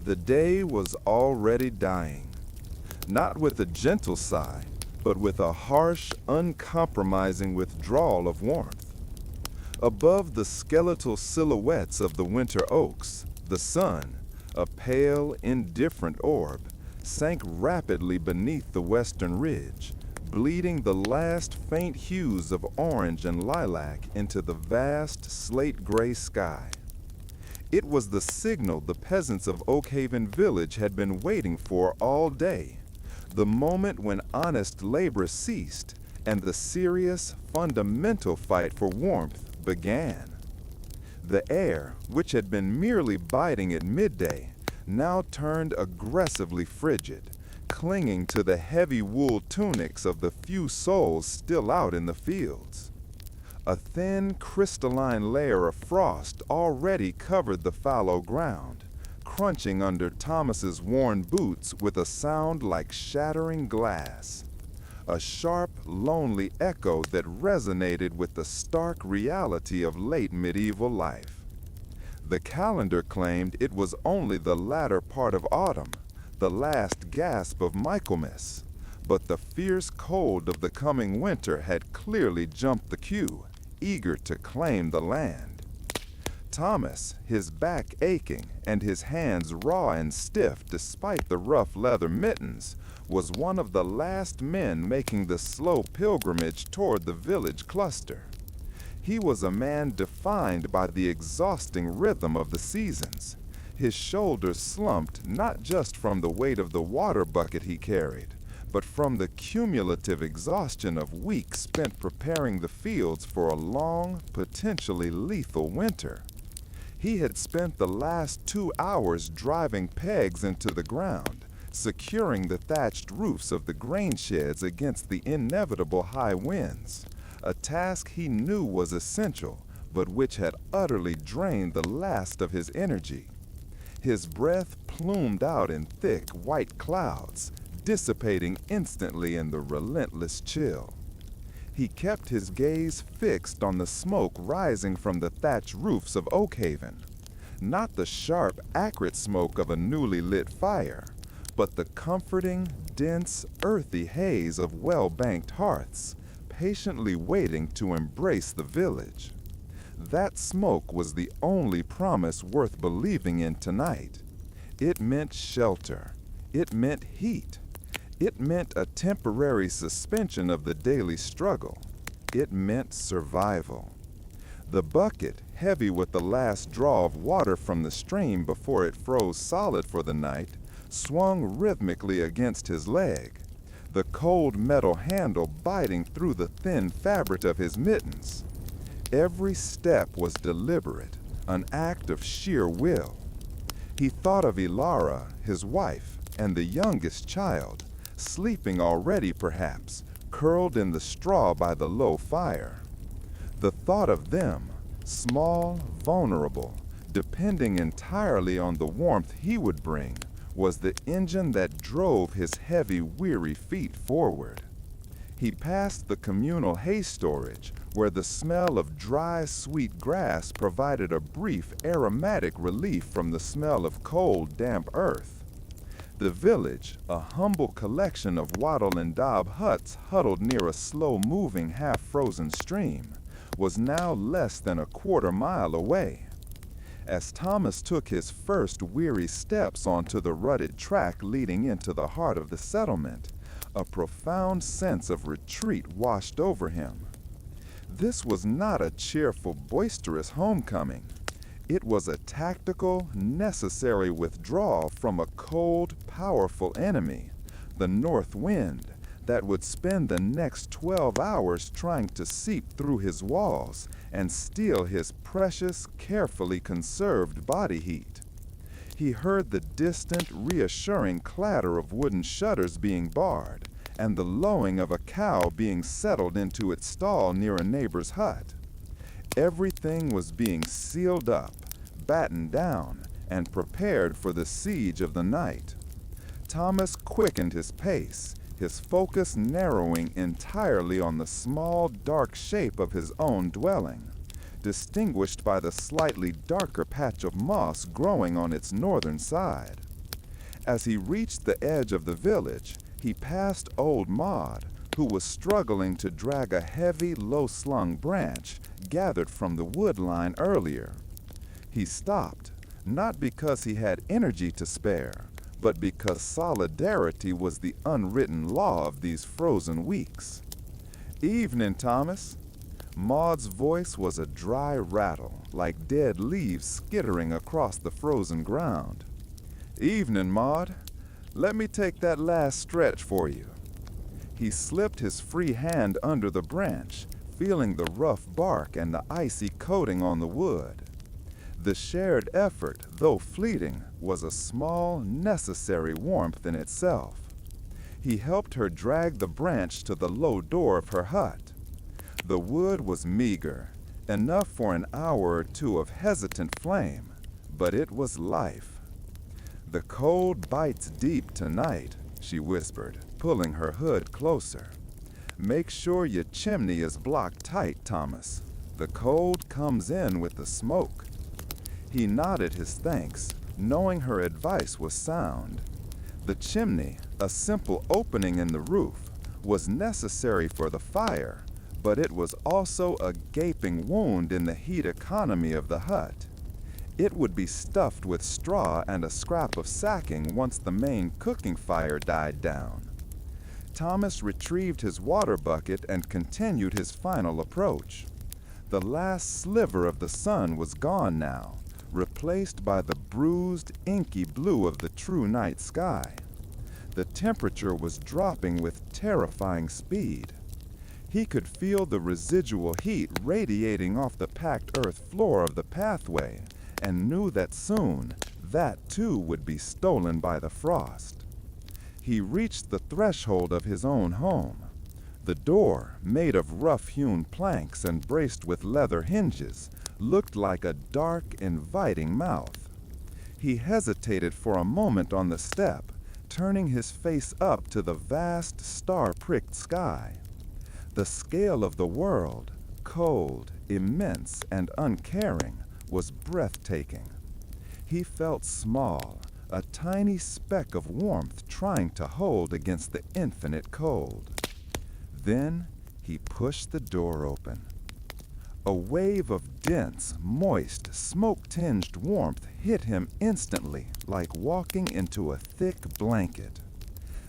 The day was already dying, not with a gentle sigh, but with a harsh, uncompromising withdrawal of warmth. Above the skeletal silhouettes of the winter oaks, the sun, a pale, indifferent orb, sank rapidly beneath the western ridge, bleeding the last faint hues of orange and lilac into the vast slate-gray sky. It was the signal the peasants of Oakhaven Village had been waiting for all day, the moment when honest labor ceased and the serious, fundamental fight for warmth began. The air, which had been merely biting at midday, now turned aggressively frigid, clinging to the heavy wool tunics of the few souls still out in the fields. A thin, crystalline layer of frost already covered the fallow ground, crunching under Thomas's worn boots with a sound like shattering glass. A sharp, lonely echo that resonated with the stark reality of late medieval life. The calendar claimed it was only the latter part of autumn, the last gasp of Michaelmas, but the fierce cold of the coming winter had clearly jumped the queue, eager to claim the land. Thomas, his back aching and his hands raw and stiff despite the rough leather mittens, was one of the last men making the slow pilgrimage toward the village cluster. He was a man defined by the exhausting rhythm of the seasons. His shoulders slumped not just from the weight of the water bucket he carried, but from the cumulative exhaustion of weeks spent preparing the fields for a long, potentially lethal winter. He had spent the last 2 hours driving pegs into the ground, securing the thatched roofs of the grain sheds against the inevitable high winds, a task he knew was essential, but which had utterly drained the last of his energy. His breath plumed out in thick, white clouds, dissipating instantly in the relentless chill. He kept his gaze fixed on the smoke rising from the thatched roofs of Oakhaven, not the sharp, acrid smoke of a newly lit fire, but the comforting, dense, earthy haze of well-banked hearths, patiently waiting to embrace the village. That smoke was the only promise worth believing in tonight. It meant shelter. It meant heat. It meant a temporary suspension of the daily struggle. It meant survival. The bucket, heavy with the last draw of water from the stream before it froze solid for the night, swung rhythmically against his leg, the cold metal handle biting through the thin fabric of his mittens. Every step was deliberate, an act of sheer will. He thought of Ilara, his wife, and the youngest child, sleeping already perhaps, curled in the straw by the low fire. The thought of them, small, vulnerable, depending entirely on the warmth he would bring, was the engine that drove his heavy, weary feet forward. He passed the communal hay storage, where the smell of dry, sweet grass provided a brief, aromatic relief from the smell of cold, damp earth. The village, a humble collection of wattle and daub huts huddled near a slow-moving, half-frozen stream, was now less than a quarter-mile away. As Thomas took his first weary steps onto the rutted track leading into the heart of the settlement, a profound sense of retreat washed over him. This was not a cheerful, boisterous homecoming. It was a tactical, necessary withdrawal from a cold, powerful enemy, the north wind, that would spend the next 12 hours trying to seep through his walls and steal his precious, carefully conserved body heat. He heard the distant, reassuring clatter of wooden shutters being barred and the lowing of a cow being settled into its stall near a neighbor's hut. Everything was being sealed up, battened down, and prepared for the siege of the night. Thomas quickened his pace, his focus narrowing entirely on the small, dark shape of his own dwelling, distinguished by the slightly darker patch of moss growing on its northern side. As he reached the edge of the village, he passed old Maud, who was struggling to drag a heavy, low-slung branch gathered from the wood line earlier. He stopped, not because he had energy to spare, but because solidarity was the unwritten law of these frozen weeks. "Evening, Thomas." Maud's voice was a dry rattle, like dead leaves skittering across the frozen ground. "Evening, Maud. Let me take that last stretch for you." He slipped his free hand under the branch, feeling the rough bark and the icy coating on the wood. The shared effort, though fleeting, was a small, necessary warmth in itself. He helped her drag the branch to the low door of her hut. The wood was meager, enough for an hour or two of hesitant flame, but it was life. "The cold bites deep tonight," she whispered, pulling her hood closer. "Make sure your chimney is blocked tight, Thomas. The cold comes in with the smoke." He nodded his thanks, knowing her advice was sound. The chimney, a simple opening in the roof, was necessary for the fire, but it was also a gaping wound in the heat economy of the hut. It would be stuffed with straw and a scrap of sacking once the main cooking fire died down. Thomas retrieved his water bucket and continued his final approach. The last sliver of the sun was gone now, replaced by the bruised, inky blue of the true night sky. The temperature was dropping with terrifying speed. He could feel the residual heat radiating off the packed earth floor of the pathway, and knew that soon that too would be stolen by the frost. He reached the threshold of his own home. The door, made of rough-hewn planks and braced with leather hinges, looked like a dark, inviting mouth. He hesitated for a moment on the step, turning his face up to the vast, star-pricked sky. The scale of the world, cold, immense, and uncaring, was breathtaking. He felt small, a tiny speck of warmth trying to hold against the infinite cold. Then he pushed the door open. A wave of dense, moist, smoke-tinged warmth hit him instantly, like walking into a thick blanket.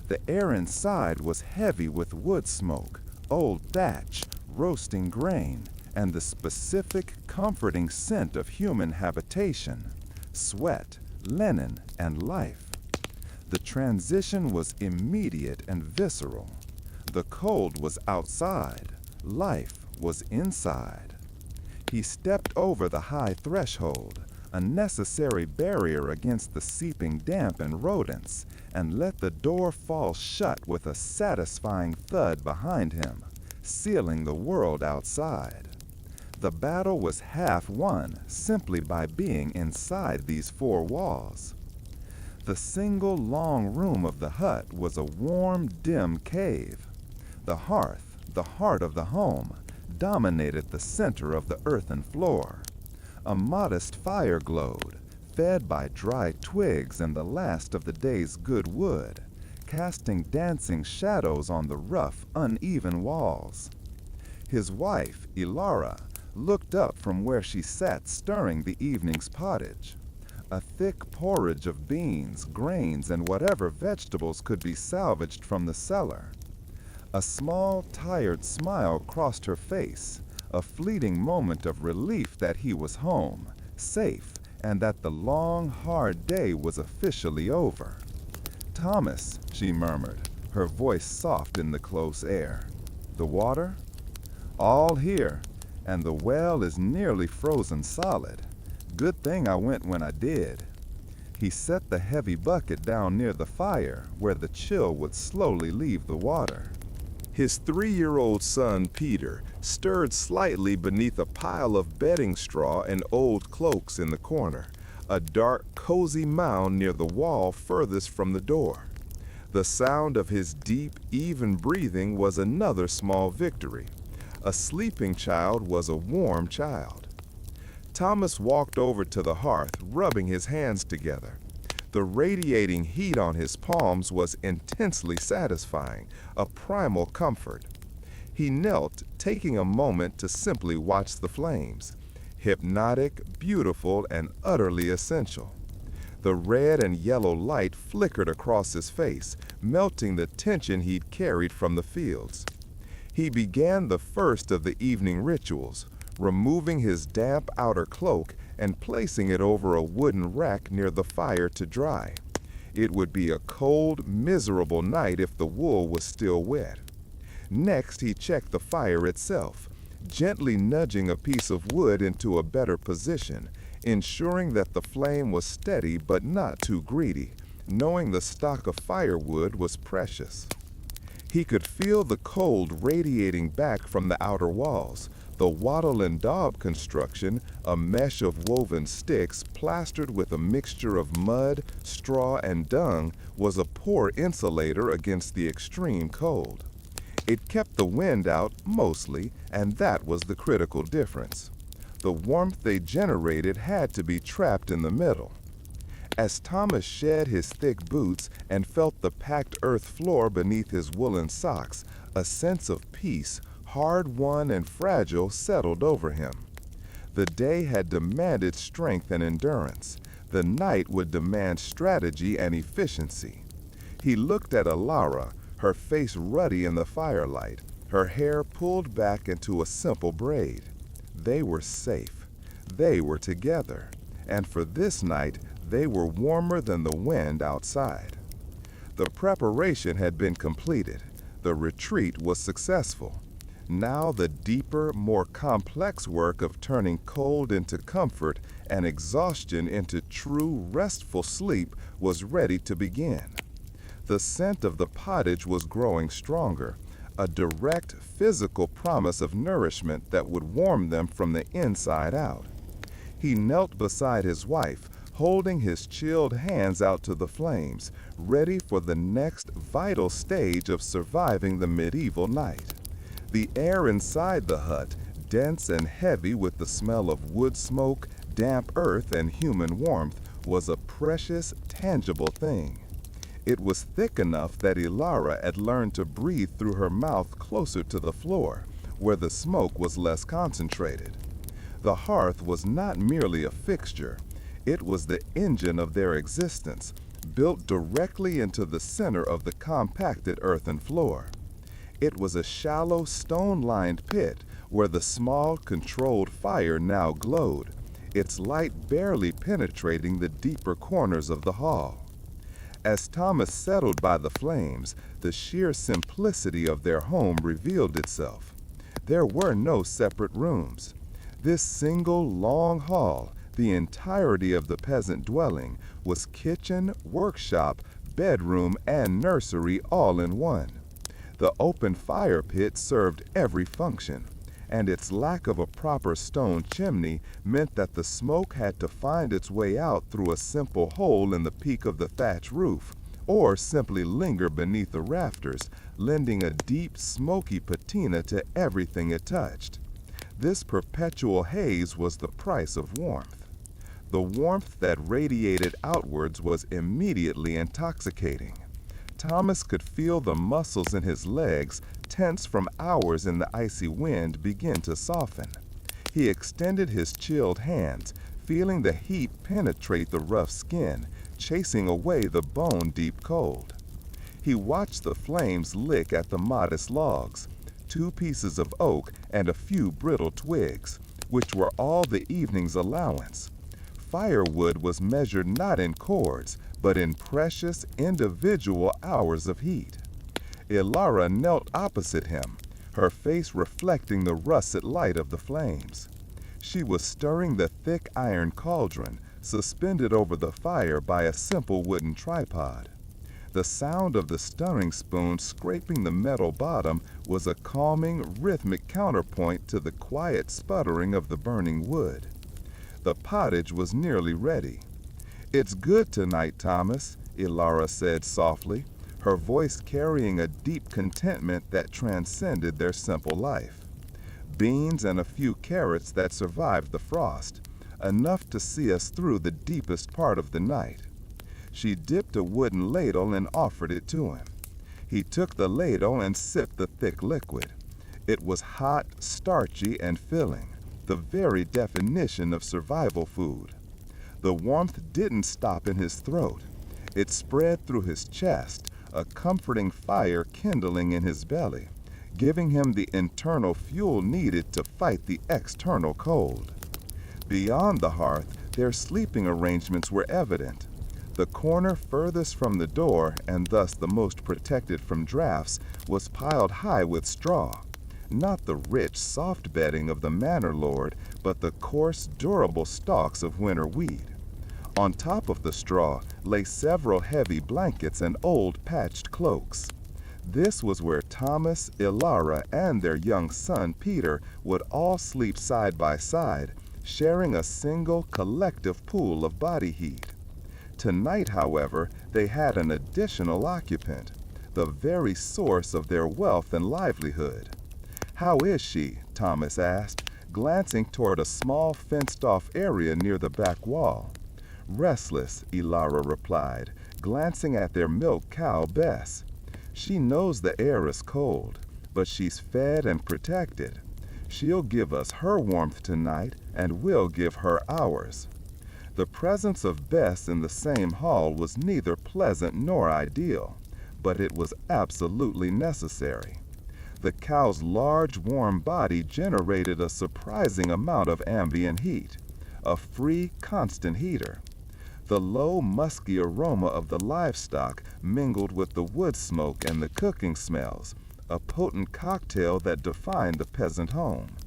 The air inside was heavy with wood smoke, old thatch, roasting grain, and the specific, comforting scent of human habitation, sweat, linen, and life. The transition was immediate and visceral. The cold was outside, life was inside. He stepped over the high threshold, a necessary barrier against the seeping damp and rodents, and let the door fall shut with a satisfying thud behind him, sealing the world outside. The battle was half won simply by being inside these four walls. The single long room of the hut was a warm, dim cave. The hearth, the heart of the home, dominated the center of the earthen floor. A modest fire glowed, fed by dry twigs and the last of the day's good wood, casting dancing shadows on the rough, uneven walls. His wife, Ilara, looked up from where she sat stirring the evening's pottage. A thick porridge of beans, grains, and whatever vegetables could be salvaged from the cellar. A small, tired smile crossed her face, a fleeting moment of relief that he was home, safe, and that the long, hard day was officially over. "Thomas," she murmured, her voice soft in the close air. "The water?" "All here, and the well is nearly frozen solid. Good thing I went when I did." He set the heavy bucket down near the fire, where the chill would slowly leave the water. His 3-year-old son, Peter, stirred slightly beneath a pile of bedding straw and old cloaks in the corner, a dark, cozy mound near the wall furthest from the door. The sound of his deep, even breathing was another small victory. A sleeping child was a warm child. Thomas walked over to the hearth, rubbing his hands together. The radiating heat on his palms was intensely satisfying, a primal comfort. He knelt, taking a moment to simply watch the flames. Hypnotic, beautiful, and utterly essential. The red and yellow light flickered across his face, melting the tension he'd carried from the fields. He began the first of the evening rituals, removing his damp outer cloak and placing it over a wooden rack near the fire to dry. It would be a cold, miserable night if the wool was still wet. Next, he checked the fire itself, gently nudging a piece of wood into a better position, ensuring that the flame was steady but not too greedy, knowing the stock of firewood was precious. He could feel the cold radiating back from the outer walls. The wattle and daub construction, a mesh of woven sticks plastered with a mixture of mud, straw, and dung, was a poor insulator against the extreme cold. It kept the wind out, mostly, and that was the critical difference. The warmth they generated had to be trapped in the middle. As Thomas shed his thick boots and felt the packed earth floor beneath his woolen socks, a sense of peace, hard-won and fragile, settled over him. The day had demanded strength and endurance. The night would demand strategy and efficiency. He looked at Alara, her face ruddy in the firelight, her hair pulled back into a simple braid. They were safe. They were together. And for this night, they were warmer than the wind outside. The preparation had been completed. The retreat was successful. Now the deeper, more complex work of turning cold into comfort and exhaustion into true, restful sleep was ready to begin. The scent of the pottage was growing stronger, a direct, physical promise of nourishment that would warm them from the inside out. He knelt beside his wife, holding his chilled hands out to the flames, ready for the next vital stage of surviving the medieval night. The air inside the hut, dense and heavy with the smell of wood smoke, damp earth, and human warmth, was a precious, tangible thing. It was thick enough that Ilara had learned to breathe through her mouth closer to the floor, where the smoke was less concentrated. The hearth was not merely a fixture. It was the engine of their existence, built directly into the center of the compacted earthen floor. It was a shallow, stone-lined pit where the small, controlled fire now glowed, its light barely penetrating the deeper corners of the hall. As Thomas settled by the flames, the sheer simplicity of their home revealed itself. There were no separate rooms. This single, long hall, the entirety of the peasant dwelling, was kitchen, workshop, bedroom, and nursery all in one. The open fire pit served every function, and its lack of a proper stone chimney meant that the smoke had to find its way out through a simple hole in the peak of the thatch roof, or simply linger beneath the rafters, lending a deep, smoky patina to everything it touched. This perpetual haze was the price of warmth. The warmth that radiated outwards was immediately intoxicating. Thomas could feel the muscles in his legs, tense from hours in the icy wind, begin to soften. He extended his chilled hands, feeling the heat penetrate the rough skin, chasing away the bone-deep cold. He watched the flames lick at the modest logs, 2 pieces of oak and a few brittle twigs, which were all the evening's allowance. Firewood was measured not in cords, but in precious, individual hours of heat. Ilara knelt opposite him, her face reflecting the russet light of the flames. She was stirring the thick iron cauldron, suspended over the fire by a simple wooden tripod. The sound of the stirring spoon scraping the metal bottom was a calming, rhythmic counterpoint to the quiet sputtering of the burning wood. The pottage was nearly ready. "It's good tonight, Thomas," Ilara said softly, her voice carrying a deep contentment that transcended their simple life. Beans and a few carrots that survived the frost, enough to see us through the deepest part of the night. She dipped a wooden ladle and offered it to him. He took the ladle and sipped the thick liquid. It was hot, starchy, and filling, the very definition of survival food. The warmth didn't stop in his throat. It spread through his chest, a comforting fire kindling in his belly, giving him the internal fuel needed to fight the external cold. Beyond the hearth, their sleeping arrangements were evident. The corner furthest from the door, and thus the most protected from drafts, was piled high with straw. Not the rich, soft bedding of the manor lord, but the coarse, durable stalks of winter weed. On top of the straw lay several heavy blankets and old patched cloaks. This was where Thomas, Ilara, and their young son Peter would all sleep side by side, sharing a single collective pool of body heat. Tonight, however, they had an additional occupant, the very source of their wealth and livelihood. "How is she?" Thomas asked, glancing toward a small fenced-off area near the back wall. "Restless," Ilara replied, glancing at their milk cow, Bess. "She knows the air is cold, but she's fed and protected. She'll give us her warmth tonight, and we'll give her ours." The presence of Bess in the same hall was neither pleasant nor ideal, but it was absolutely necessary. The cow's large, warm body generated a surprising amount of ambient heat, a free, constant heater. The low, musky aroma of the livestock mingled with the wood smoke and the cooking smells, a potent cocktail that defined the peasant home.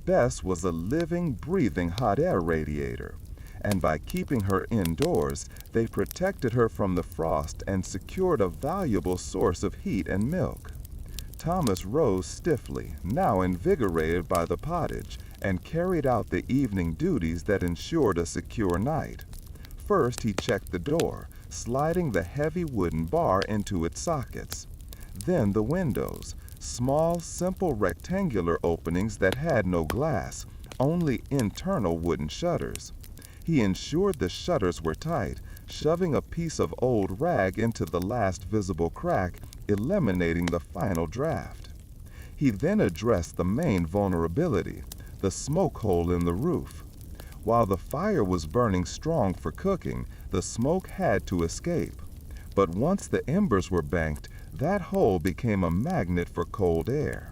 Bess was a living, breathing hot air radiator, and by keeping her indoors, they protected her from the frost and secured a valuable source of heat and milk. Thomas rose stiffly, now invigorated by the pottage, and carried out the evening duties that ensured a secure night. First, he checked the door, sliding the heavy wooden bar into its sockets. Then the windows, small, simple rectangular openings that had no glass, only internal wooden shutters. He ensured the shutters were tight, shoving a piece of old rag into the last visible crack, eliminating the final draft. He then addressed the main vulnerability, the smoke hole in the roof. While the fire was burning strong for cooking, the smoke had to escape. But once the embers were banked, that hole became a magnet for cold air.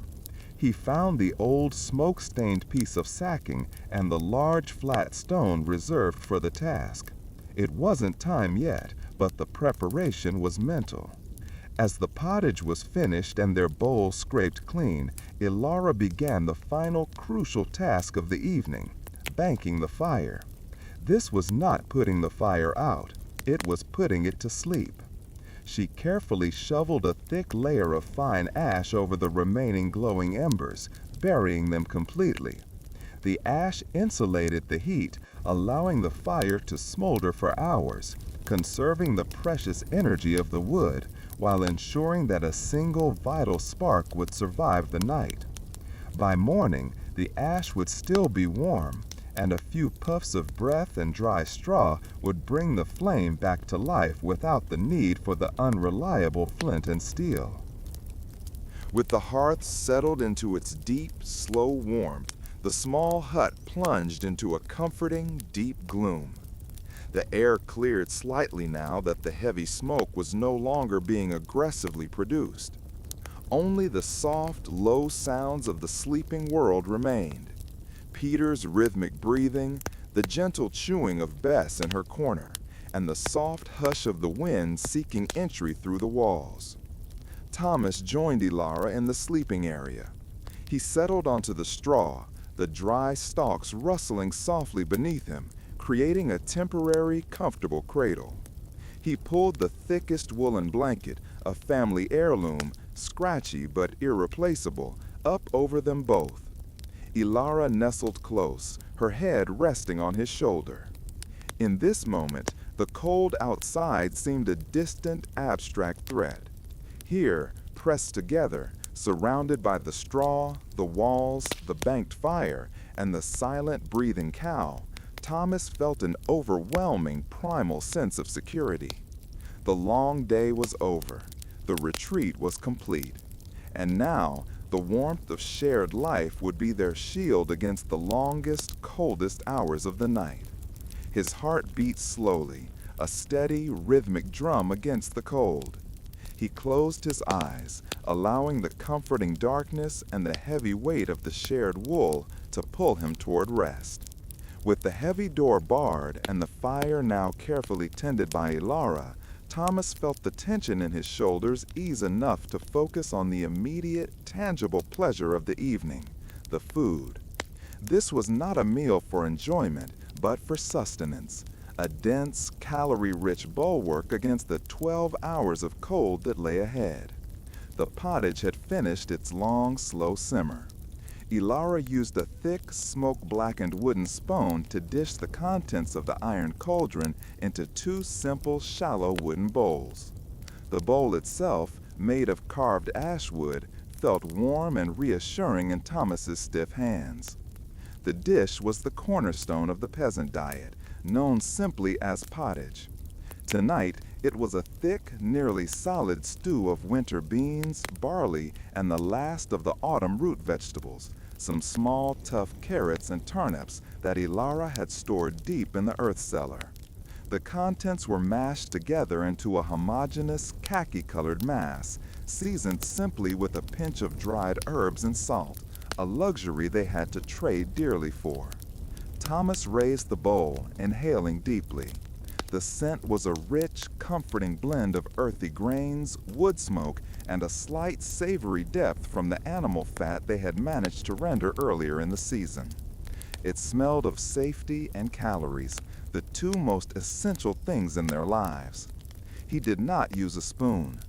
He found the old smoke-stained piece of sacking and the large flat stone reserved for the task. It wasn't time yet, but the preparation was mental. As the pottage was finished and their bowls scraped clean, Ilara began the final crucial task of the evening, banking the fire. This was not putting the fire out, it was putting it to sleep. She carefully shoveled a thick layer of fine ash over the remaining glowing embers, burying them completely. The ash insulated the heat, allowing the fire to smolder for hours, conserving the precious energy of the wood, while ensuring that a single vital spark would survive the night. By morning, the ash would still be warm, and a few puffs of breath and dry straw would bring the flame back to life without the need for the unreliable flint and steel. With the hearth settled into its deep, slow warmth, the small hut plunged into a comforting, deep gloom. The air cleared slightly now that the heavy smoke was no longer being aggressively produced. Only the soft, low sounds of the sleeping world remained. Peter's rhythmic breathing, the gentle chewing of Bess in her corner, and the soft hush of the wind seeking entry through the walls. Thomas joined Ilara in the sleeping area. He settled onto the straw, the dry stalks rustling softly beneath him, creating a temporary, comfortable cradle. He pulled the thickest woolen blanket, a family heirloom, scratchy but irreplaceable, up over them both. Ilara nestled close, her head resting on his shoulder. In this moment, the cold outside seemed a distant, abstract threat. Here, pressed together, surrounded by the straw, the walls, the banked fire, and the silent, breathing cow, Thomas felt an overwhelming, primal sense of security. The long day was over. The retreat was complete. And now, the warmth of shared life would be their shield against the longest, coldest hours of the night. His heart beat slowly, a steady, rhythmic drum against the cold. He closed his eyes, allowing the comforting darkness and the heavy weight of the shared wool to pull him toward rest. With the heavy door barred and the fire now carefully tended by Ilara, Thomas felt the tension in his shoulders ease enough to focus on the immediate, tangible pleasure of the evening, the food. This was not a meal for enjoyment, but for sustenance, a dense, calorie-rich bulwark against the 12 hours of cold that lay ahead. The pottage had finished its long, slow simmer. Ilara used a thick, smoke-blackened wooden spoon to dish the contents of the iron cauldron into two simple, shallow wooden bowls. The bowl itself, made of carved ash wood, felt warm and reassuring in Thomas's stiff hands. The dish was the cornerstone of the peasant diet, known simply as pottage. Tonight, it was a thick, nearly solid stew of winter beans, barley, and the last of the autumn root vegetables, some small, tough carrots and turnips that Ilara had stored deep in the earth cellar. The contents were mashed together into a homogeneous, khaki-colored mass, seasoned simply with a pinch of dried herbs and salt, a luxury they had to trade dearly for. Thomas raised the bowl, inhaling deeply. The scent was a rich, comforting blend of earthy grains, wood smoke, and a slight savory depth from the animal fat they had managed to render earlier in the season. It smelled of safety and calories, the two most essential things in their lives. He did not use a spoon.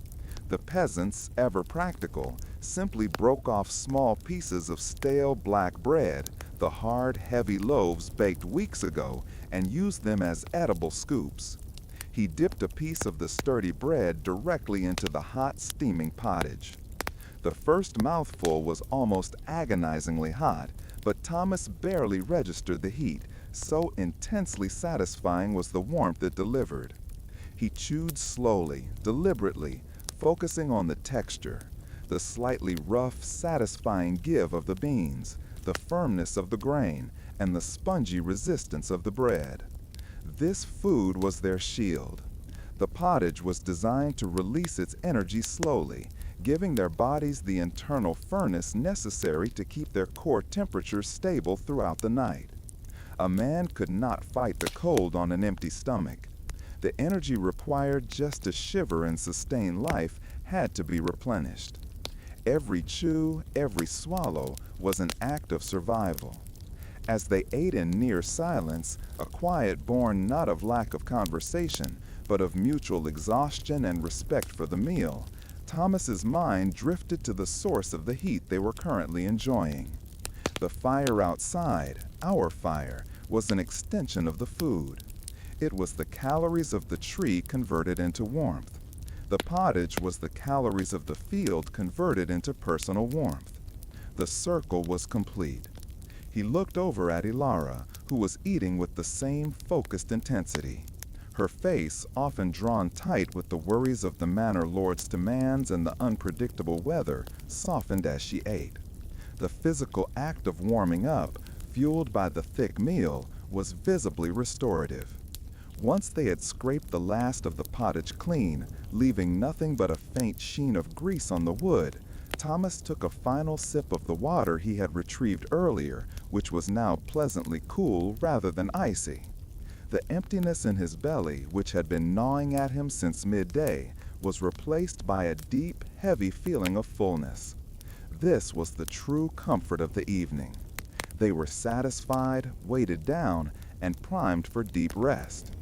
The peasants, ever practical, simply broke off small pieces of stale black bread, the hard, heavy loaves baked weeks ago, and used them as edible scoops. He dipped a piece of the sturdy bread directly into the hot, steaming pottage. The first mouthful was almost agonizingly hot, but Thomas barely registered the heat, so intensely satisfying was the warmth it delivered. He chewed slowly, deliberately, focusing on the texture, the slightly rough, satisfying give of the beans, the firmness of the grain, and the spongy resistance of the bread. This food was their shield. The pottage was designed to release its energy slowly, giving their bodies the internal furnace necessary to keep their core temperatures stable throughout the night. A man could not fight the cold on an empty stomach. The energy required just to shiver and sustain life had to be replenished. Every chew, every swallow was an act of survival. As they ate in near silence, a quiet born not of lack of conversation, but of mutual exhaustion and respect for the meal, Thomas's mind drifted to the source of the heat they were currently enjoying. The fire outside, our fire, was an extension of the food. It was the calories of the tree converted into warmth. The pottage was the calories of the field converted into personal warmth. The circle was complete. He looked over at Ilara, who was eating with the same focused intensity. Her face, often drawn tight with the worries of the manor lord's demands and the unpredictable weather, softened as she ate. The physical act of warming up, fueled by the thick meal, was visibly restorative. Once they had scraped the last of the pottage clean, leaving nothing but a faint sheen of grease on the wood, Thomas took a final sip of the water he had retrieved earlier, which was now pleasantly cool rather than icy. The emptiness in his belly, which had been gnawing at him since midday, was replaced by a deep, heavy feeling of fullness. This was the true comfort of the evening. They were satisfied, weighted down, and primed for deep rest.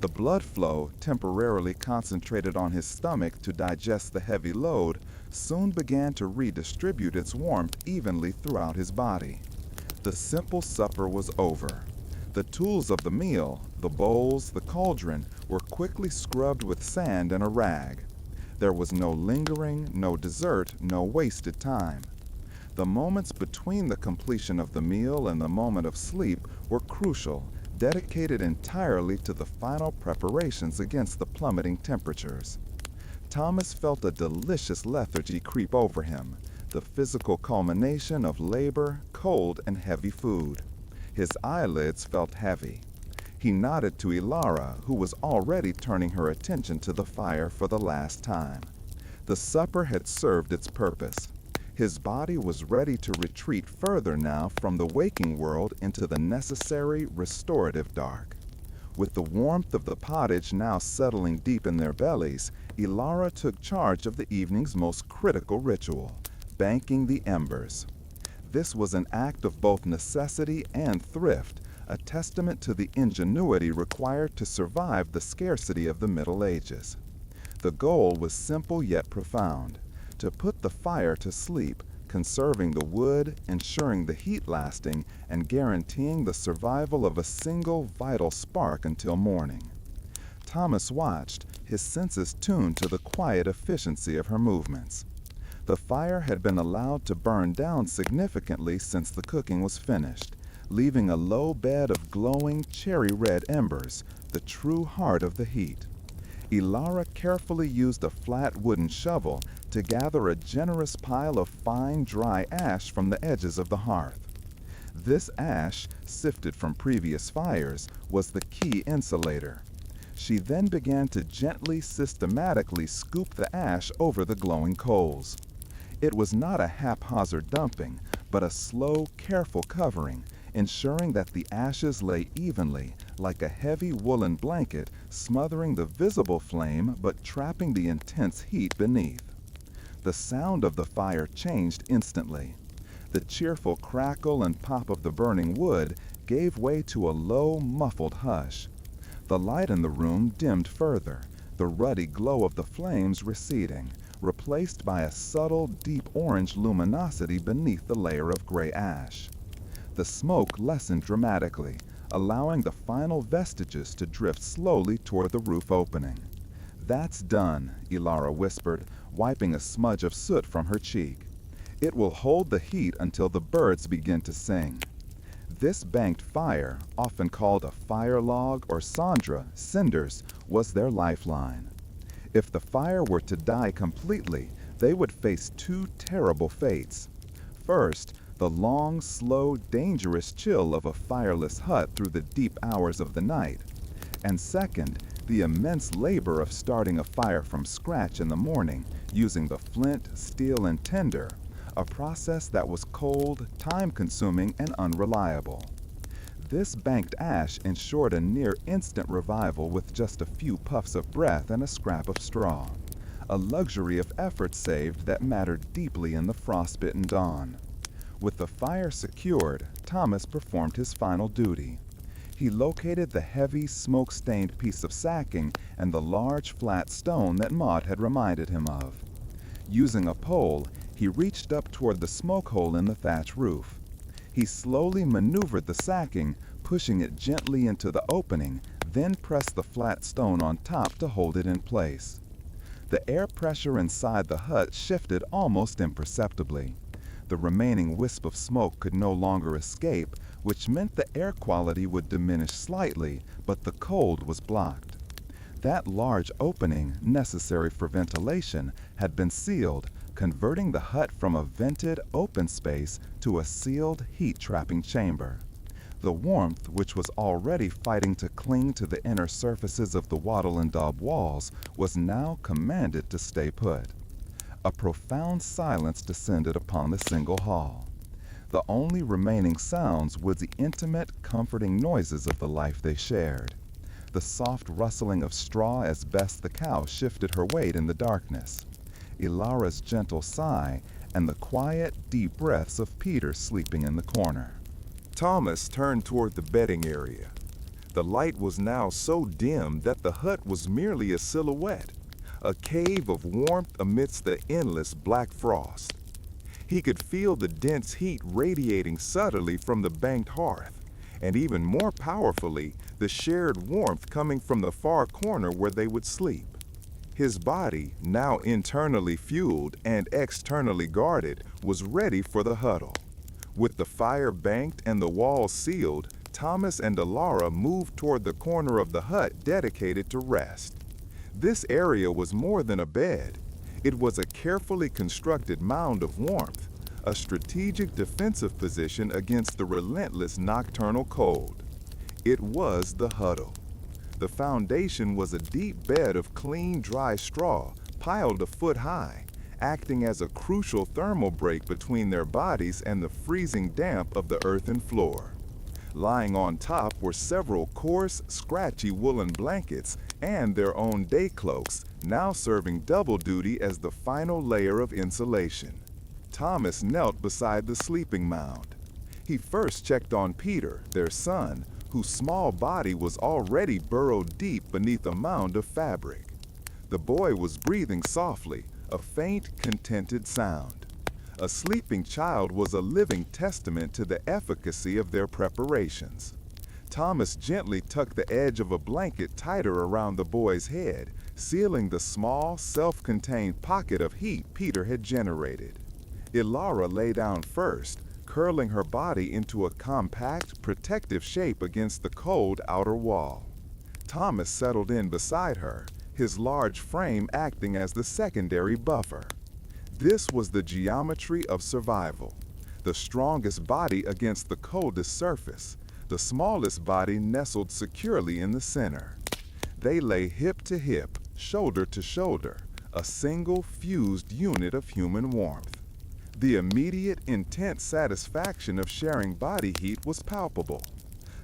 The blood flow, temporarily concentrated on his stomach to digest the heavy load, soon began to redistribute its warmth evenly throughout his body. The simple supper was over. The tools of the meal, the bowls, the cauldron, were quickly scrubbed with sand and a rag. There was no lingering, no dessert, no wasted time. The moments between the completion of the meal and the moment of sleep were crucial, dedicated entirely to the final preparations against the plummeting temperatures. Thomas felt a delicious lethargy creep over him, the physical culmination of labor, cold, and heavy food. His eyelids felt heavy. He nodded to Ilara, who was already turning her attention to the fire for the last time. The supper had served its purpose. His body was ready to retreat further now from the waking world into the necessary restorative dark. With the warmth of the pottage now settling deep in their bellies, Ilara took charge of the evening's most critical ritual, banking the embers. This was an act of both necessity and thrift, a testament to the ingenuity required to survive the scarcity of the Middle Ages. The goal was simple yet profound: to put the fire to sleep, conserving the wood, ensuring the heat lasting, and guaranteeing the survival of a single vital spark until morning. Thomas watched, his senses tuned to the quiet efficiency of her movements. The fire had been allowed to burn down significantly since the cooking was finished, leaving a low bed of glowing cherry-red embers, the true heart of the heat. Ilara carefully used a flat wooden shovel to gather a generous pile of fine, dry ash from the edges of the hearth. This ash, sifted from previous fires, was the key insulator. She then began to gently, systematically scoop the ash over the glowing coals. It was not a haphazard dumping, but a slow, careful covering, ensuring that the ashes lay evenly, like a heavy woolen blanket, smothering the visible flame but trapping the intense heat beneath. The sound of the fire changed instantly. The cheerful crackle and pop of the burning wood gave way to a low, muffled hush. The light in the room dimmed further, the ruddy glow of the flames receding, replaced by a subtle, deep orange luminosity beneath the layer of gray ash. The smoke lessened dramatically, allowing the final vestiges to drift slowly toward the roof opening. "That's done," Ilara whispered, wiping a smudge of soot from her cheek. "It will hold the heat until the birds begin to sing." This banked fire, often called a fire log or sandra, cinders, was their lifeline. If the fire were to die completely, they would face two terrible fates. First, the long, slow, dangerous chill of a fireless hut through the deep hours of the night. And second, the immense labor of starting a fire from scratch in the morning, using the flint, steel, and tinder, a process that was cold, time-consuming, and unreliable. This banked ash ensured a near-instant revival with just a few puffs of breath and a scrap of straw, a luxury of effort saved that mattered deeply in the frostbitten dawn. With the fire secured, Thomas performed his final duty. He located the heavy, smoke-stained piece of sacking and the large, flat stone that Maud had reminded him of. Using a pole, he reached up toward the smoke hole in the thatch roof. He slowly maneuvered the sacking, pushing it gently into the opening, then pressed the flat stone on top to hold it in place. The air pressure inside the hut shifted almost imperceptibly. The remaining wisp of smoke could no longer escape, which meant the air quality would diminish slightly, but the cold was blocked. That large opening, necessary for ventilation, had been sealed, converting the hut from a vented, open space to a sealed, heat-trapping chamber. The warmth, which was already fighting to cling to the inner surfaces of the wattle and daub walls, was now commanded to stay put. A profound silence descended upon the single hall. The only remaining sounds were the intimate, comforting noises of the life they shared. The soft rustling of straw as best the cow shifted her weight in the darkness. Ilara's gentle sigh, and the quiet, deep breaths of Peter sleeping in the corner. Thomas turned toward the bedding area. The light was now so dim that the hut was merely a silhouette, a cave of warmth amidst the endless black frost. He could feel the dense heat radiating subtly from the banked hearth, and even more powerfully, the shared warmth coming from the far corner where they would sleep. His body, now internally fueled and externally guarded, was ready for the huddle. With the fire banked and the walls sealed, Thomas and Ilara moved toward the corner of the hut dedicated to rest. This area was more than a bed. It was a carefully constructed mound of warmth, a strategic defensive position against the relentless nocturnal cold. It was the huddle. The foundation was a deep bed of clean, dry straw, piled a foot high, acting as a crucial thermal break between their bodies and the freezing damp of the earthen floor. Lying on top were several coarse, scratchy woolen blankets and their own day cloaks, now serving double duty as the final layer of insulation. Thomas knelt beside the sleeping mound. He first checked on Peter, their son, whose small body was already burrowed deep beneath a mound of fabric. The boy was breathing softly, a faint, contented sound. A sleeping child was a living testament to the efficacy of their preparations. Thomas gently tucked the edge of a blanket tighter around the boy's head, sealing the small, self-contained pocket of heat Peter had generated. Ilara lay down first, curling her body into a compact, protective shape against the cold outer wall. Thomas settled in beside her, his large frame acting as the secondary buffer. This was the geometry of survival. The strongest body against the coldest surface, the smallest body nestled securely in the center. They lay hip to hip, shoulder to shoulder, a single fused unit of human warmth. The immediate, intense satisfaction of sharing body heat was palpable.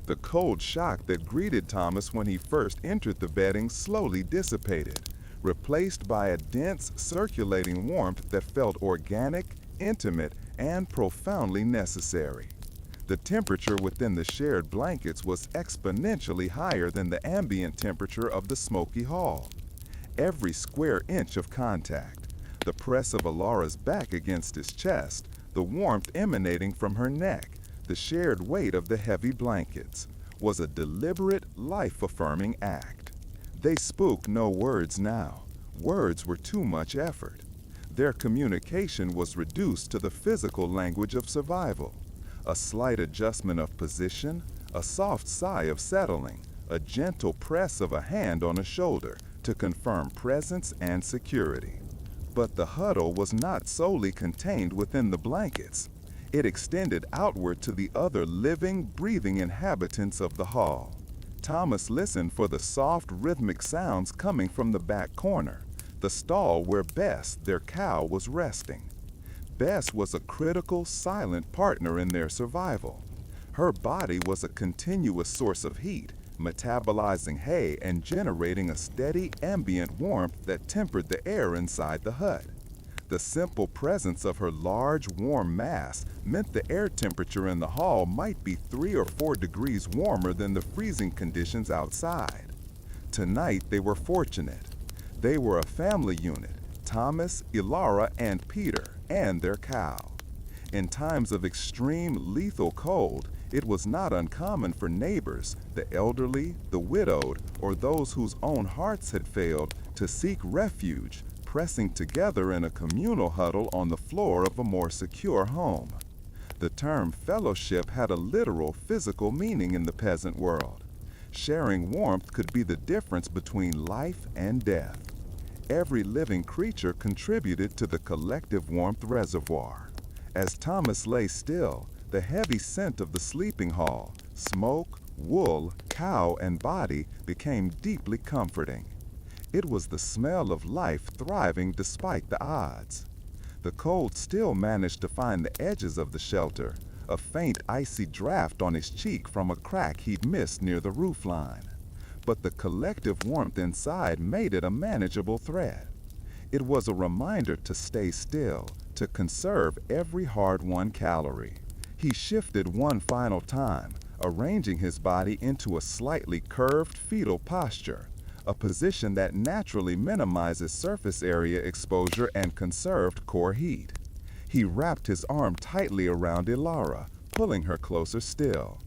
The cold shock that greeted Thomas when he first entered the bedding slowly dissipated, replaced by a dense, circulating warmth that felt organic, intimate, and profoundly necessary. The temperature within the shared blankets was exponentially higher than the ambient temperature of the smoky hall. Every square inch of contact, the press of Ilara's back against his chest, the warmth emanating from her neck, the shared weight of the heavy blankets, was a deliberate, life-affirming act. They spoke no words now. Words were too much effort. Their communication was reduced to the physical language of survival. A slight adjustment of position, a soft sigh of settling, a gentle press of a hand on a shoulder to confirm presence and security. But the huddle was not solely contained within the blankets. It extended outward to the other living, breathing inhabitants of the hall. Thomas listened for the soft, rhythmic sounds coming from the back corner, the stall where Bess, their cow, was resting. Bess was a critical, silent partner in their survival. Her body was a continuous source of heat, metabolizing hay and generating a steady, ambient warmth that tempered the air inside the hut. The simple presence of her large, warm mass meant the air temperature in the hall might be 3 or 4 degrees warmer than the freezing conditions outside. Tonight, they were fortunate. They were a family unit, Thomas, Ilara, and Peter, and their cow. In times of extreme, lethal cold, it was not uncommon for neighbors, the elderly, the widowed, or those whose own hearts had failed, to seek refuge, pressing together in a communal huddle on the floor of a more secure home. The term fellowship had a literal physical meaning in the peasant world. Sharing warmth could be the difference between life and death. Every living creature contributed to the collective warmth reservoir. As Thomas lay still, the heavy scent of the sleeping hall, smoke, wool, cow, and body became deeply comforting. It was the smell of life thriving despite the odds. The cold still managed to find the edges of the shelter, a faint icy draft on his cheek from a crack he'd missed near the roofline. But the collective warmth inside made it a manageable threat. It was a reminder to stay still, to conserve every hard-won calorie. He shifted one final time, arranging his body into a slightly curved fetal posture, a position that naturally minimizes surface area exposure and conserved core heat. He wrapped his arm tightly around Ilara, pulling her closer still.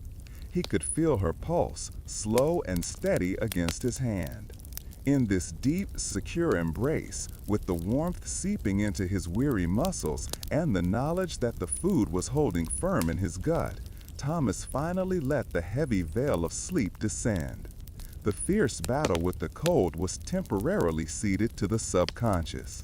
He could feel her pulse, slow and steady against his hand. In this deep, secure embrace, with the warmth seeping into his weary muscles and the knowledge that the food was holding firm in his gut, Thomas finally let the heavy veil of sleep descend. The fierce battle with the cold was temporarily ceded to the subconscious.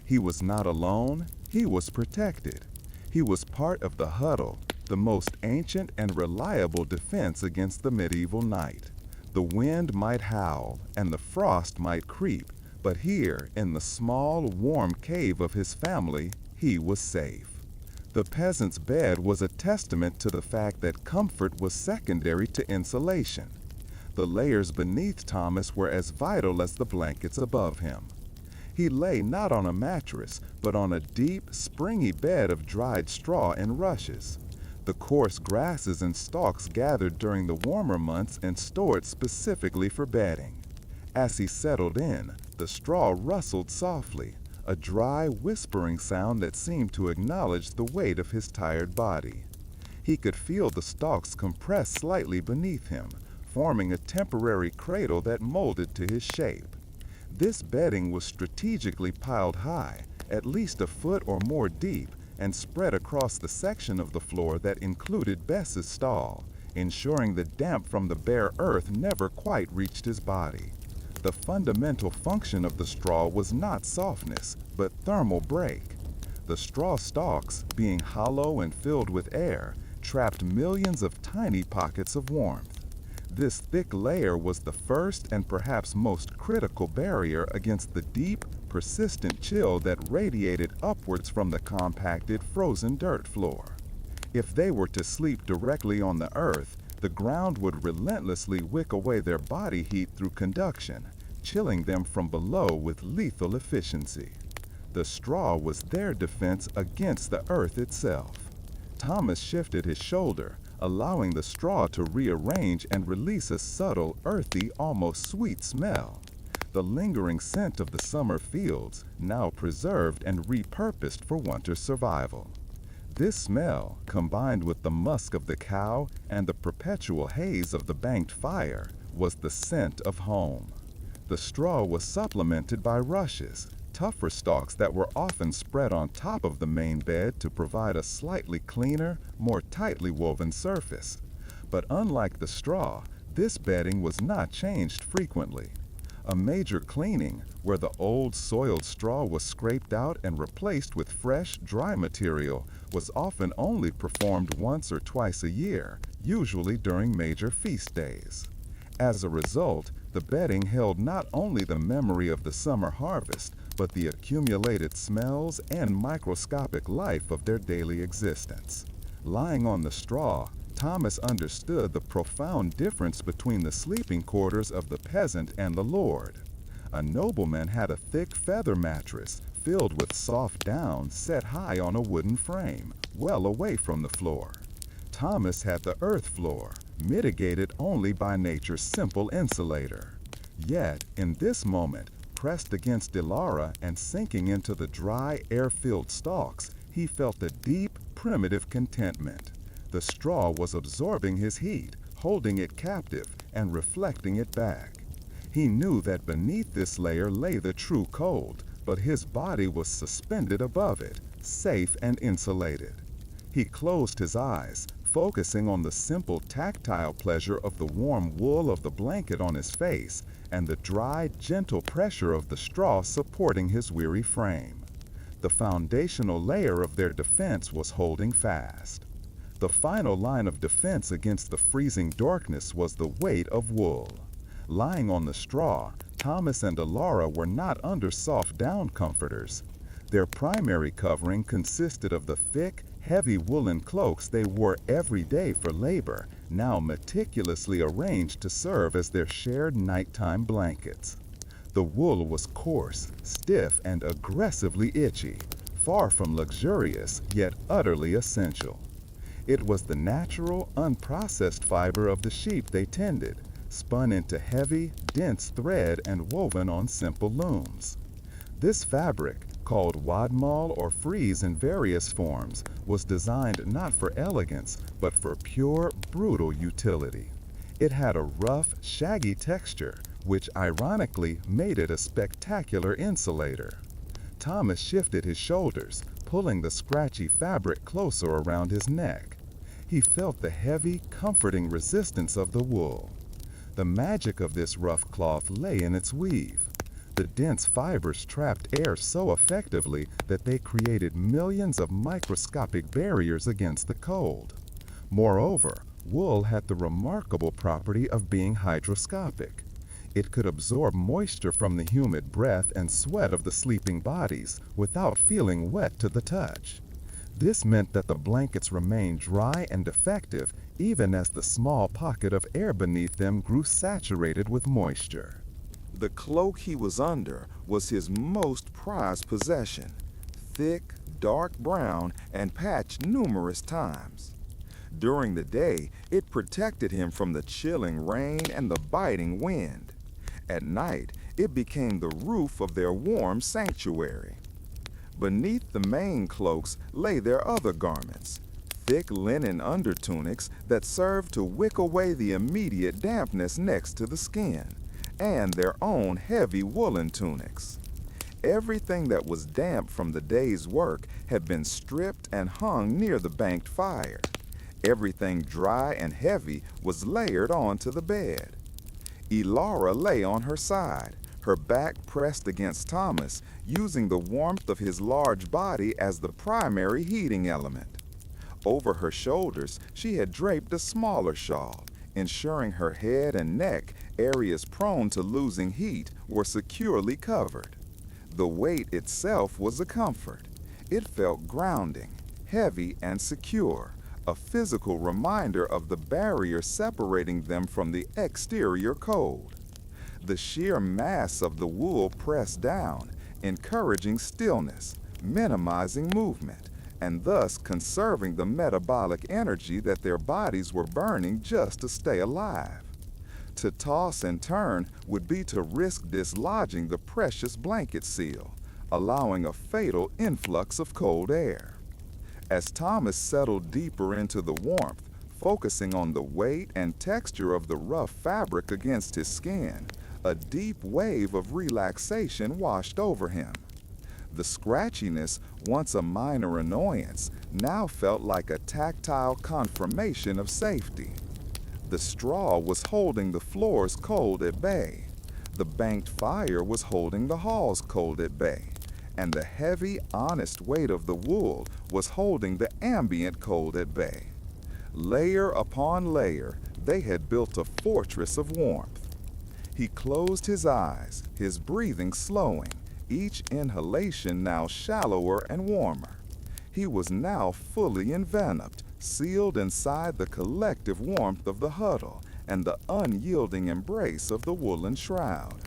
He was not alone, he was protected. He was part of the huddle, the most ancient and reliable defense against the medieval night. The wind might howl and the frost might creep, but here, in the small, warm cave of his family, he was safe. The peasant's bed was a testament to the fact that comfort was secondary to insulation. The layers beneath Thomas were as vital as the blankets above him. He lay not on a mattress, but on a deep, springy bed of dried straw and rushes. The coarse grasses and stalks gathered during the warmer months and stored specifically for bedding. As he settled in, the straw rustled softly, a dry, whispering sound that seemed to acknowledge the weight of his tired body. He could feel the stalks compress slightly beneath him, forming a temporary cradle that molded to his shape. This bedding was strategically piled high, at least a foot or more deep, and spread across the section of the floor that included Bess's stall, ensuring the damp from the bare earth never quite reached his body. The fundamental function of the straw was not softness, but thermal break. The straw stalks, being hollow and filled with air, trapped millions of tiny pockets of warmth. This thick layer was the first and perhaps most critical barrier against the deep, persistent chill that radiated upwards from the compacted, frozen dirt floor. If they were to sleep directly on the earth, the ground would relentlessly wick away their body heat through conduction, chilling them from below with lethal efficiency. The straw was their defense against the earth itself. Thomas shifted his shoulder, allowing the straw to rearrange and release a subtle, earthy, almost sweet smell. The lingering scent of the summer fields, now preserved and repurposed for winter survival. This smell, combined with the musk of the cow and the perpetual haze of the banked fire, was the scent of home. The straw was supplemented by rushes, tougher stalks that were often spread on top of the main bed to provide a slightly cleaner, more tightly woven surface. But unlike the straw, this bedding was not changed frequently. A major cleaning, where the old soiled straw was scraped out and replaced with fresh, dry material, was often only performed once or twice a year, usually during major feast days. As a result, the bedding held not only the memory of the summer harvest, but the accumulated smells and microscopic life of their daily existence. Lying on the straw, Thomas understood the profound difference between the sleeping quarters of the peasant and the lord. A nobleman had a thick feather mattress filled with soft down set high on a wooden frame, well away from the floor. Thomas had the earth floor, mitigated only by nature's simple insulator. Yet, in this moment, pressed against Dilara and sinking into the dry, air-filled stalks, he felt a deep, primitive contentment. The straw was absorbing his heat, holding it captive, and reflecting it back. He knew that beneath this layer lay the true cold, but his body was suspended above it, safe and insulated. He closed his eyes, focusing on the simple tactile pleasure of the warm wool of the blanket on his face and the dry, gentle pressure of the straw supporting his weary frame. The foundational layer of their defense was holding fast. The final line of defense against the freezing darkness was the weight of wool. Lying on the straw, Thomas and Dilara were not under soft down comforters. Their primary covering consisted of the thick, heavy woolen cloaks they wore every day for labor, now meticulously arranged to serve as their shared nighttime blankets. The wool was coarse, stiff, and aggressively itchy, far from luxurious, yet utterly essential. It was the natural, unprocessed fiber of the sheep they tended, spun into heavy, dense thread and woven on simple looms. This fabric, called wadmal or frieze in various forms, was designed not for elegance, but for pure, brutal utility. It had a rough, shaggy texture, which ironically made it a spectacular insulator. Thomas shifted his shoulders, pulling the scratchy fabric closer around his neck. He felt the heavy, comforting resistance of the wool. The magic of this rough cloth lay in its weave. The dense fibers trapped air so effectively that they created millions of microscopic barriers against the cold. Moreover, wool had the remarkable property of being hygroscopic. It could absorb moisture from the humid breath and sweat of the sleeping bodies without feeling wet to the touch. This meant that the blankets remained dry and effective even as the small pocket of air beneath them grew saturated with moisture. The cloak he was under was his most prized possession, thick, dark brown, and patched numerous times. During the day, it protected him from the chilling rain and the biting wind. At night, it became the roof of their warm sanctuary. Beneath the main cloaks lay their other garments, thick linen undertunics that served to wick away the immediate dampness next to the skin, and their own heavy woolen tunics. Everything that was damp from the day's work had been stripped and hung near the banked fire. Everything dry and heavy was layered onto the bed. Elara lay on her side, her back pressed against Thomas, using the warmth of his large body as the primary heating element. Over her shoulders, she had draped a smaller shawl, ensuring her head and neck, areas prone to losing heat, were securely covered. The weight itself was a comfort. It felt grounding, heavy and secure, a physical reminder of the barrier separating them from the exterior cold. The sheer mass of the wool pressed down, encouraging stillness, minimizing movement, and thus conserving the metabolic energy that their bodies were burning just to stay alive. To toss and turn would be to risk dislodging the precious blanket seal, allowing a fatal influx of cold air. As Thomas settled deeper into the warmth, focusing on the weight and texture of the rough fabric against his skin, a deep wave of relaxation washed over him. The scratchiness, once a minor annoyance, now felt like a tactile confirmation of safety. The straw was holding the floor's cold at bay. The banked fire was holding the hall's cold at bay. And the heavy, honest weight of the wool was holding the ambient cold at bay. Layer upon layer, they had built a fortress of warmth. He closed his eyes, his breathing slowing, each inhalation now shallower and warmer. He was now fully enveloped, sealed inside the collective warmth of the huddle and the unyielding embrace of the woolen shroud.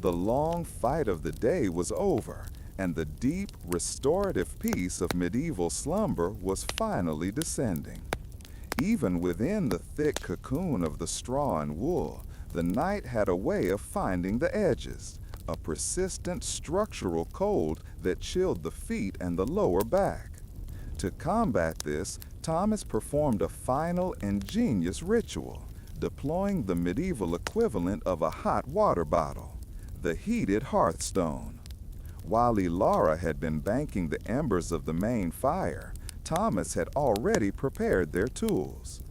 The long fight of the day was over, and the deep, restorative peace of medieval slumber was finally descending. Even within the thick cocoon of the straw and wool, the night had a way of finding the edges, a persistent structural cold that chilled the feet and the lower back. To combat this, Thomas performed a final, ingenious ritual, deploying the medieval equivalent of a hot water bottle, the heated hearthstone. While Elara had been banking the embers of the main fire, Thomas had already prepared their tools.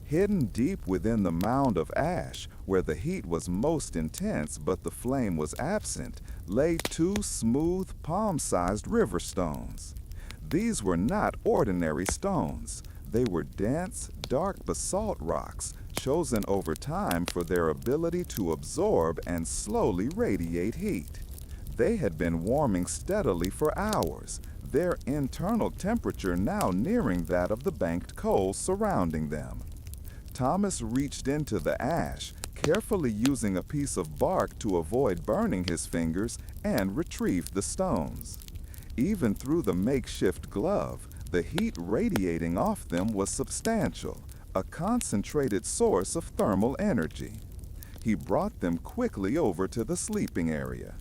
Hidden deep within the mound of ash, where the heat was most intense but the flame was absent, lay two smooth, palm-sized river stones. These were not ordinary stones. They were dense, dark basalt rocks, chosen over time for their ability to absorb and slowly radiate heat. They had been warming steadily for hours, their internal temperature now nearing that of the banked coals surrounding them. Thomas reached into the ash, carefully using a piece of bark to avoid burning his fingers, and retrieved the stones. Even through the makeshift glove, the heat radiating off them was substantial, a concentrated source of thermal energy. He brought them quickly over to the sleeping area.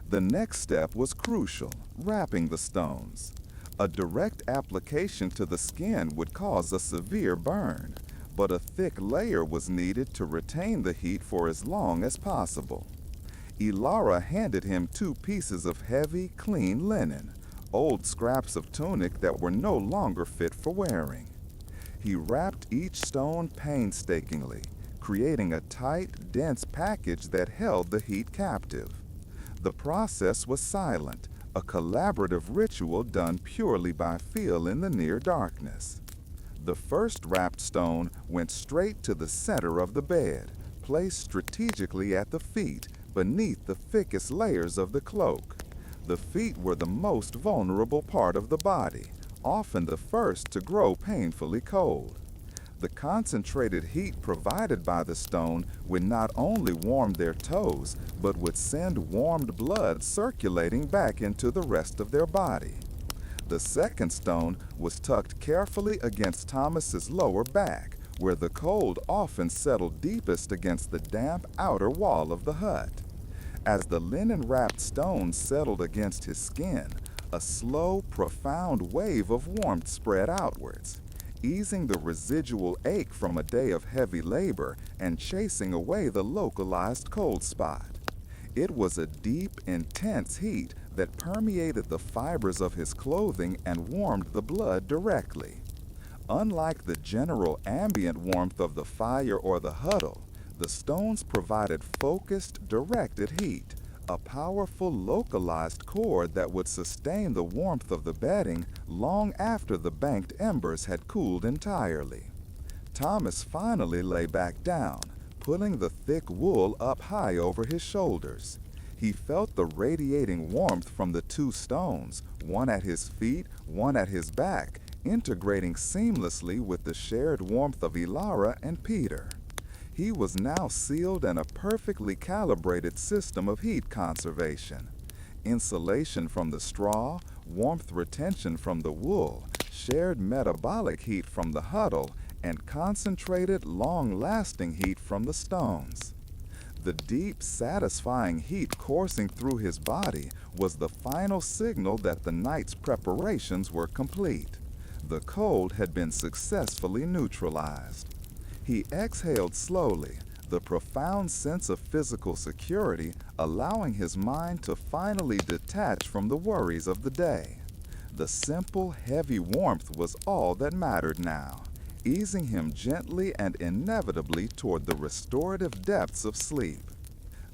The next step was crucial, wrapping the stones. A direct application to the skin would cause a severe burn, but a thick layer was needed to retain the heat for as long as possible. Elara handed him 2 pieces of heavy, clean linen, old scraps of tunic that were no longer fit for wearing. He wrapped each stone painstakingly, creating a tight, dense package that held the heat captive. The process was silent, a collaborative ritual done purely by feel in the near darkness. The first wrapped stone went straight to the center of the bed, placed strategically at the feet, beneath the thickest layers of the cloak. The feet were the most vulnerable part of the body, often the first to grow painfully cold. The concentrated heat provided by the stone would not only warm their toes, but would send warmed blood circulating back into the rest of their body. The second stone was tucked carefully against Thomas's lower back, where the cold often settled deepest against the damp outer wall of the hut. As the linen-wrapped stone settled against his skin, a slow, profound wave of warmth spread outwards, easing the residual ache from a day of heavy labor and chasing away the localized cold spot. It was a deep, intense heat that permeated the fibers of his clothing and warmed the blood directly. Unlike the general ambient warmth of the fire or the huddle, the stones provided focused, directed heat, a powerful localized core that would sustain the warmth of the bedding long after the banked embers had cooled entirely. Thomas finally lay back down, pulling the thick wool up high over his shoulders. He felt the radiating warmth from the two stones, one at his feet, one at his back, integrating seamlessly with the shared warmth of Ilara and Peter. He was now sealed in a perfectly calibrated system of heat conservation. Insulation from the straw, warmth retention from the wool, shared metabolic heat from the huddle, and concentrated, long-lasting heat from the stones. The deep, satisfying heat coursing through his body was the final signal that the night's preparations were complete. The cold had been successfully neutralized. He exhaled slowly, the profound sense of physical security allowing his mind to finally detach from the worries of the day. The simple, heavy warmth was all that mattered now, easing him gently and inevitably toward the restorative depths of sleep.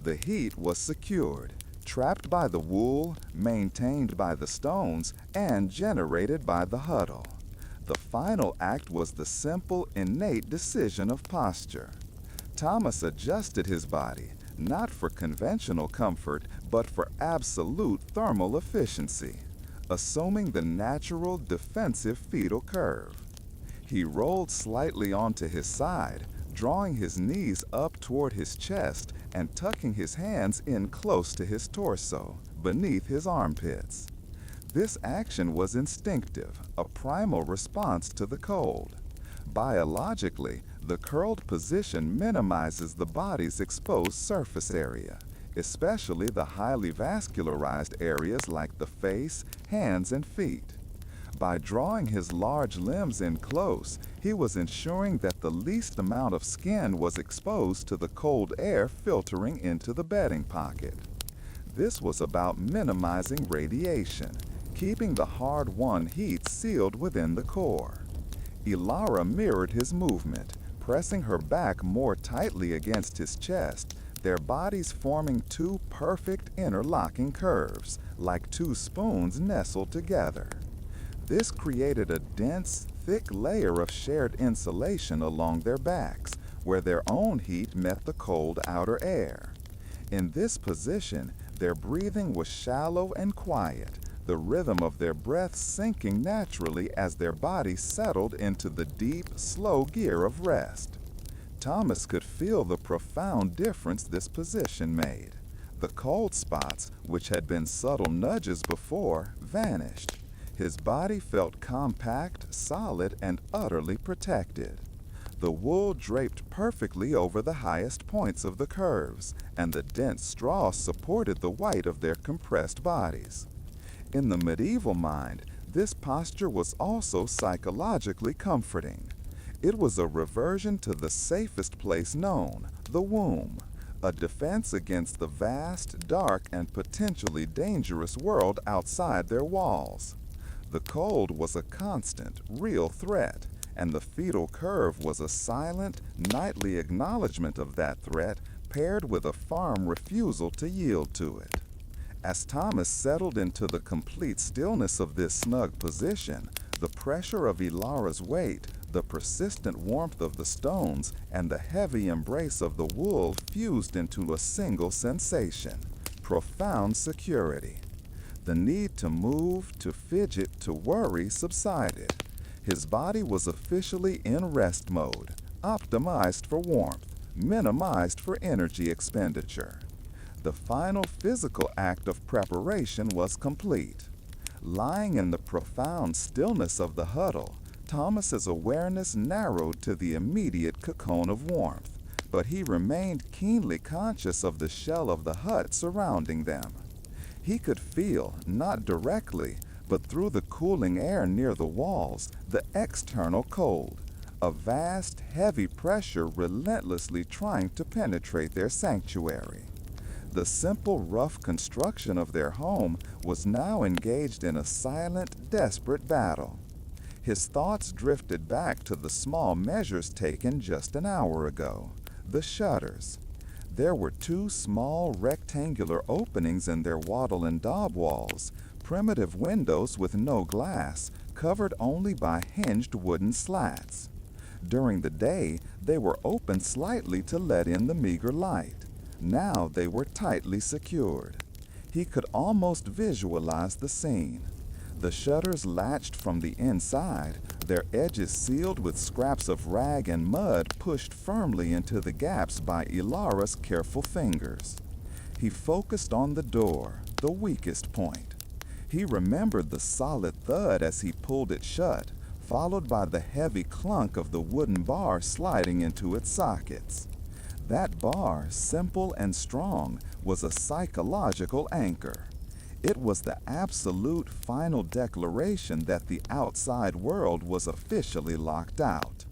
The heat was secured, trapped by the wool, maintained by the stones, and generated by the huddle. The final act was the simple, innate decision of posture. Thomas adjusted his body, not for conventional comfort, but for absolute thermal efficiency, assuming the natural, defensive fetal curve. He rolled slightly onto his side, drawing his knees up toward his chest and tucking his hands in close to his torso, beneath his armpits. This action was instinctive, a primal response to the cold. Biologically, the curled position minimizes the body's exposed surface area, especially the highly vascularized areas like the face, hands, and feet. By drawing his large limbs in close, he was ensuring that the least amount of skin was exposed to the cold air filtering into the bedding pocket. This was about minimizing radiation, keeping the hard-won heat sealed within the core. Ilara mirrored his movement, pressing her back more tightly against his chest, their bodies forming two perfect interlocking curves, like two spoons nestled together. This created a dense, thick layer of shared insulation along their backs, where their own heat met the cold outer air. In this position, their breathing was shallow and quiet, the rhythm of their breath sinking naturally as their bodies settled into the deep, slow gear of rest. Thomas could feel the profound difference this position made. The cold spots, which had been subtle nudges before, vanished. His body felt compact, solid, and utterly protected. The wool draped perfectly over the highest points of the curves, and the dense straw supported the white of their compressed bodies. In the medieval mind, this posture was also psychologically comforting. It was a reversion to the safest place known, the womb, a defense against the vast, dark, and potentially dangerous world outside their walls. The cold was a constant, real threat, and the fetal curve was a silent, nightly acknowledgement of that threat paired with a firm refusal to yield to it. As Thomas settled into the complete stillness of this snug position, the pressure of Elara's weight, the persistent warmth of the stones, and the heavy embrace of the wool fused into a single sensation: profound security. The need to move, to fidget, to worry subsided. His body was officially in rest mode, optimized for warmth, minimized for energy expenditure. The final physical act of preparation was complete. Lying in the profound stillness of the huddle, Thomas's awareness narrowed to the immediate cocoon of warmth, but he remained keenly conscious of the shell of the hut surrounding them. He could feel, not directly, but through the cooling air near the walls, the external cold, a vast, heavy pressure relentlessly trying to penetrate their sanctuary. The simple, rough construction of their home was now engaged in a silent, desperate battle. His thoughts drifted back to the small measures taken just an hour ago: the shutters. There were two small rectangular openings in their wattle and daub walls, primitive windows with no glass, covered only by hinged wooden slats. During the day, they were opened slightly to let in the meager light. Now they were tightly secured. He could almost visualize the scene. The shutters latched from the inside, their edges sealed with scraps of rag and mud pushed firmly into the gaps by Elara's careful fingers. He focused on the door, the weakest point. He remembered the solid thud as he pulled it shut, followed by the heavy clunk of the wooden bar sliding into its sockets. That bar, simple and strong, was a psychological anchor. It was the absolute final declaration that the outside world was officially locked out.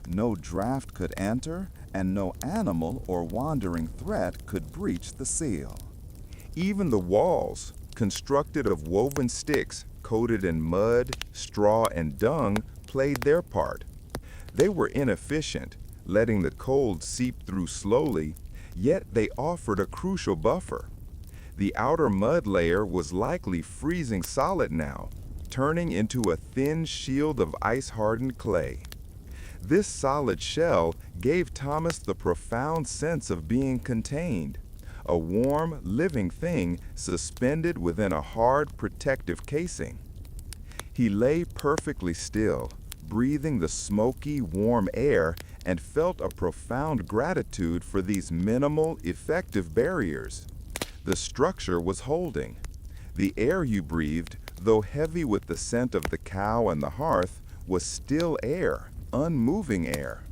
No draft could enter, and no animal or wandering threat could breach the seal. Even the walls, constructed of woven sticks coated in mud, straw, and dung, played their part. They were inefficient, letting the cold seep through slowly, yet they offered a crucial buffer. The outer mud layer was likely freezing solid now, turning into a thin shield of ice-hardened clay. This solid shell gave Thomas the profound sense of being contained, a warm, living thing suspended within a hard, protective casing. He lay perfectly still, breathing the smoky, warm air, and felt a profound gratitude for these minimal, effective barriers. The structure was holding. The air you breathed, though heavy with the scent of the cow and the hearth, was still air, unmoving air.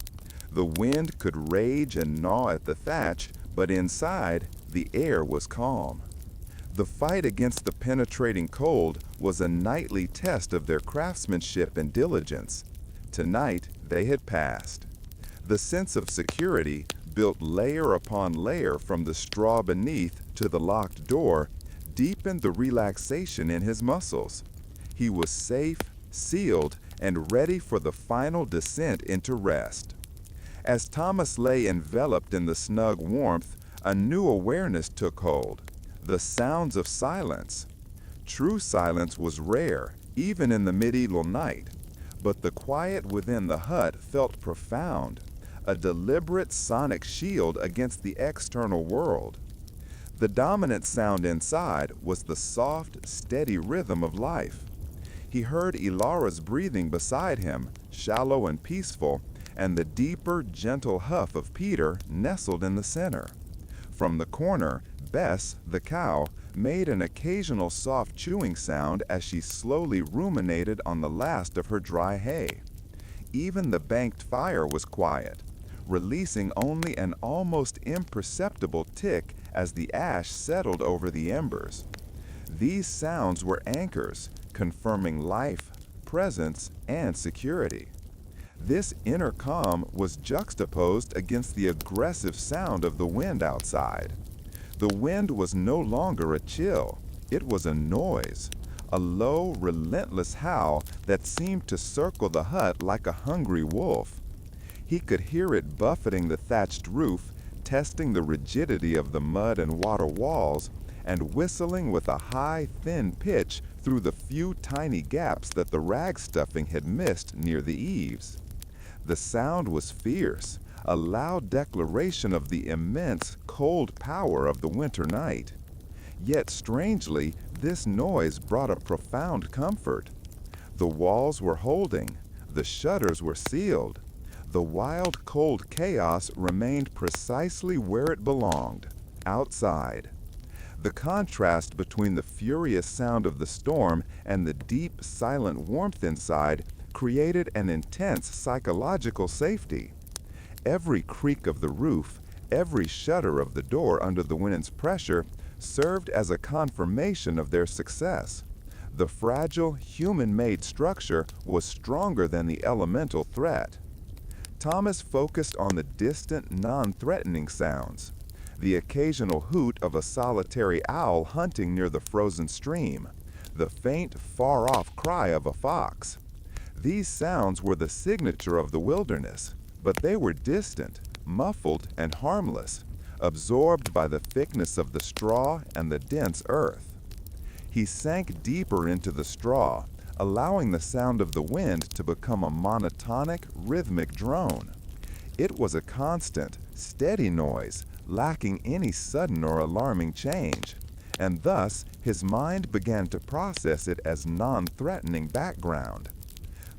The wind could rage and gnaw at the thatch, but inside, the air was calm. The fight against the penetrating cold was a nightly test of their craftsmanship and diligence. Tonight, they had passed. The sense of security, built layer upon layer from the straw beneath to the locked door, deepened the relaxation in his muscles. He was safe, sealed, and ready for the final descent into rest. As Thomas lay enveloped in the snug warmth, a new awareness took hold: the sounds of silence. True silence was rare, even in the medieval night, but the quiet within the hut felt profound, a deliberate sonic shield against the external world. The dominant sound inside was the soft, steady rhythm of life. He heard Elara's breathing beside him, shallow and peaceful, and the deeper, gentle huff of Peter nestled in the center. From the corner, Bess, the cow, made an occasional soft chewing sound as she slowly ruminated on the last of her dry hay. Even the banked fire was quiet, releasing only an almost imperceptible tick as the ash settled over the embers. These sounds were anchors, confirming life, presence, and security. This inner calm was juxtaposed against the aggressive sound of the wind outside. The wind was no longer a chill, it was a noise, a low, relentless howl that seemed to circle the hut like a hungry wolf. He could hear it buffeting the thatched roof, testing the rigidity of the mud and water walls, and whistling with a high, thin pitch through the few tiny gaps that the rag stuffing had missed near the eaves. The sound was fierce, a loud declaration of the immense, cold power of the winter night. Yet strangely, this noise brought a profound comfort. The walls were holding, the shutters were sealed. The wild, cold chaos remained precisely where it belonged, outside. The contrast between the furious sound of the storm and the deep, silent warmth inside created an intense psychological safety. Every creak of the roof, every shudder of the door under the wind's pressure served as a confirmation of their success. The fragile, human-made structure was stronger than the elemental threat. Thomas focused on the distant, non-threatening sounds, the occasional hoot of a solitary owl hunting near the frozen stream, the faint, far-off cry of a fox. These sounds were the signature of the wilderness, but they were distant, muffled, and harmless, absorbed by the thickness of the straw and the dense earth. He sank deeper into the straw, allowing the sound of the wind to become a monotonic, rhythmic drone. It was a constant, steady noise, lacking any sudden or alarming change, and thus his mind began to process it as non-threatening background.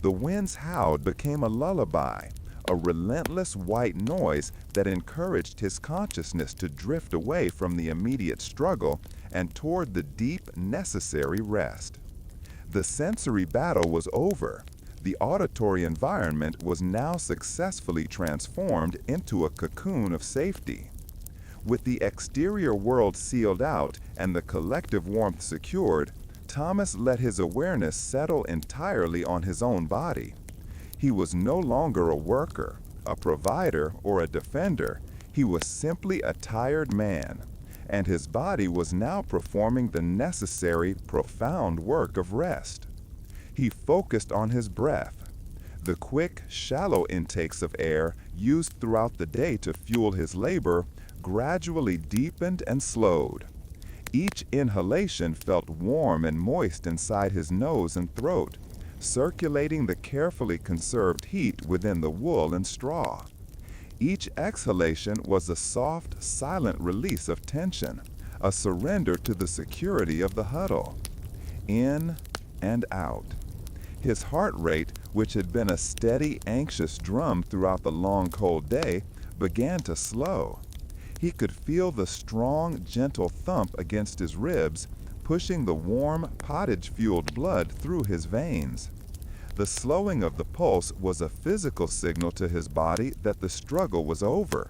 The wind's howl became a lullaby, a relentless white noise that encouraged his consciousness to drift away from the immediate struggle and toward the deep, necessary rest. The sensory battle was over. The auditory environment was now successfully transformed into a cocoon of safety. With the exterior world sealed out and the collective warmth secured, Thomas let his awareness settle entirely on his own body. He was no longer a worker, a provider, or a defender. He was simply a tired man, and his body was now performing the necessary, profound work of rest. He focused on his breath. The quick, shallow intakes of air used throughout the day to fuel his labor gradually deepened and slowed. Each inhalation felt warm and moist inside his nose and throat, circulating the carefully conserved heat within the wool and straw. Each exhalation was a soft, silent release of tension, a surrender to the security of the huddle. In and out. His heart rate, which had been a steady, anxious drum throughout the long, cold day, began to slow. He could feel the strong, gentle thump against his ribs, pushing the warm, pottage-fueled blood through his veins. The slowing of the pulse was a physical signal to his body that the struggle was over.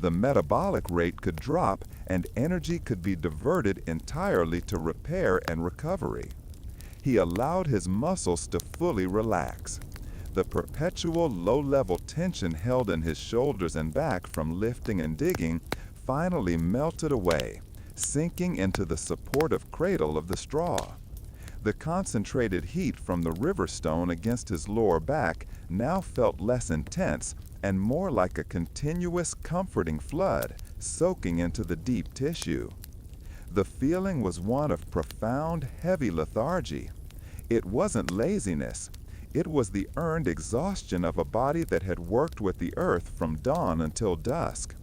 The metabolic rate could drop and energy could be diverted entirely to repair and recovery. He allowed his muscles to fully relax. The perpetual low-level tension held in his shoulders and back from lifting and digging finally melted away, sinking into the supportive cradle of the straw. The concentrated heat from the river stone against his lower back now felt less intense and more like a continuous, comforting flood, soaking into the deep tissue. The feeling was one of profound, heavy lethargy. It wasn't laziness. It was the earned exhaustion of a body that had worked with the earth from dawn until dusk.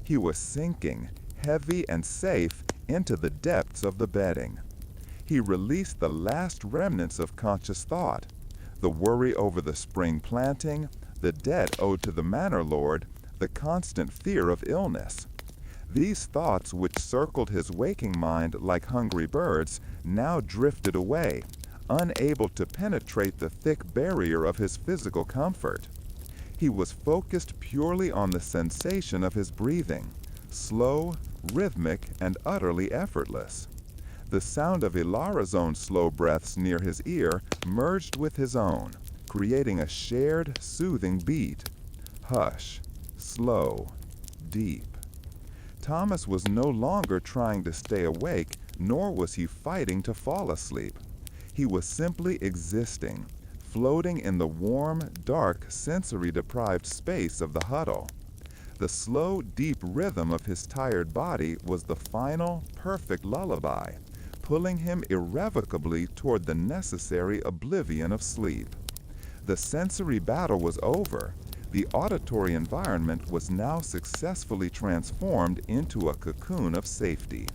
He was sinking, heavy and safe, into the depths of the bedding. He released the last remnants of conscious thought, the worry over the spring planting, the debt owed to the manor lord, the constant fear of illness. These thoughts, which circled his waking mind like hungry birds, now drifted away, unable to penetrate the thick barrier of his physical comfort. He was focused purely on the sensation of his breathing, slow, rhythmic, and utterly effortless. The sound of Ilara's own slow breaths near his ear merged with his own, creating a shared, soothing beat. Hush, slow, deep. Thomas was no longer trying to stay awake, nor was he fighting to fall asleep. He was simply existing, floating in the warm, dark, sensory-deprived space of the huddle. The slow, deep rhythm of his tired body was the final, perfect lullaby, pulling him irrevocably toward the necessary oblivion of sleep. The sensory battle was over. The auditory environment was now successfully transformed into a cocoon of safety.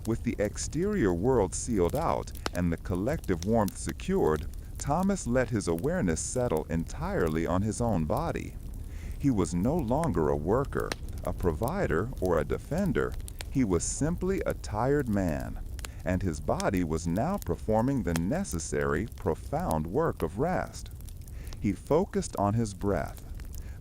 With the exterior world sealed out and the collective warmth secured, Thomas let his awareness settle entirely on his own body. He was no longer a worker, a provider, or a defender. He was simply a tired man, and his body was now performing the necessary, profound work of rest. He focused on his breath.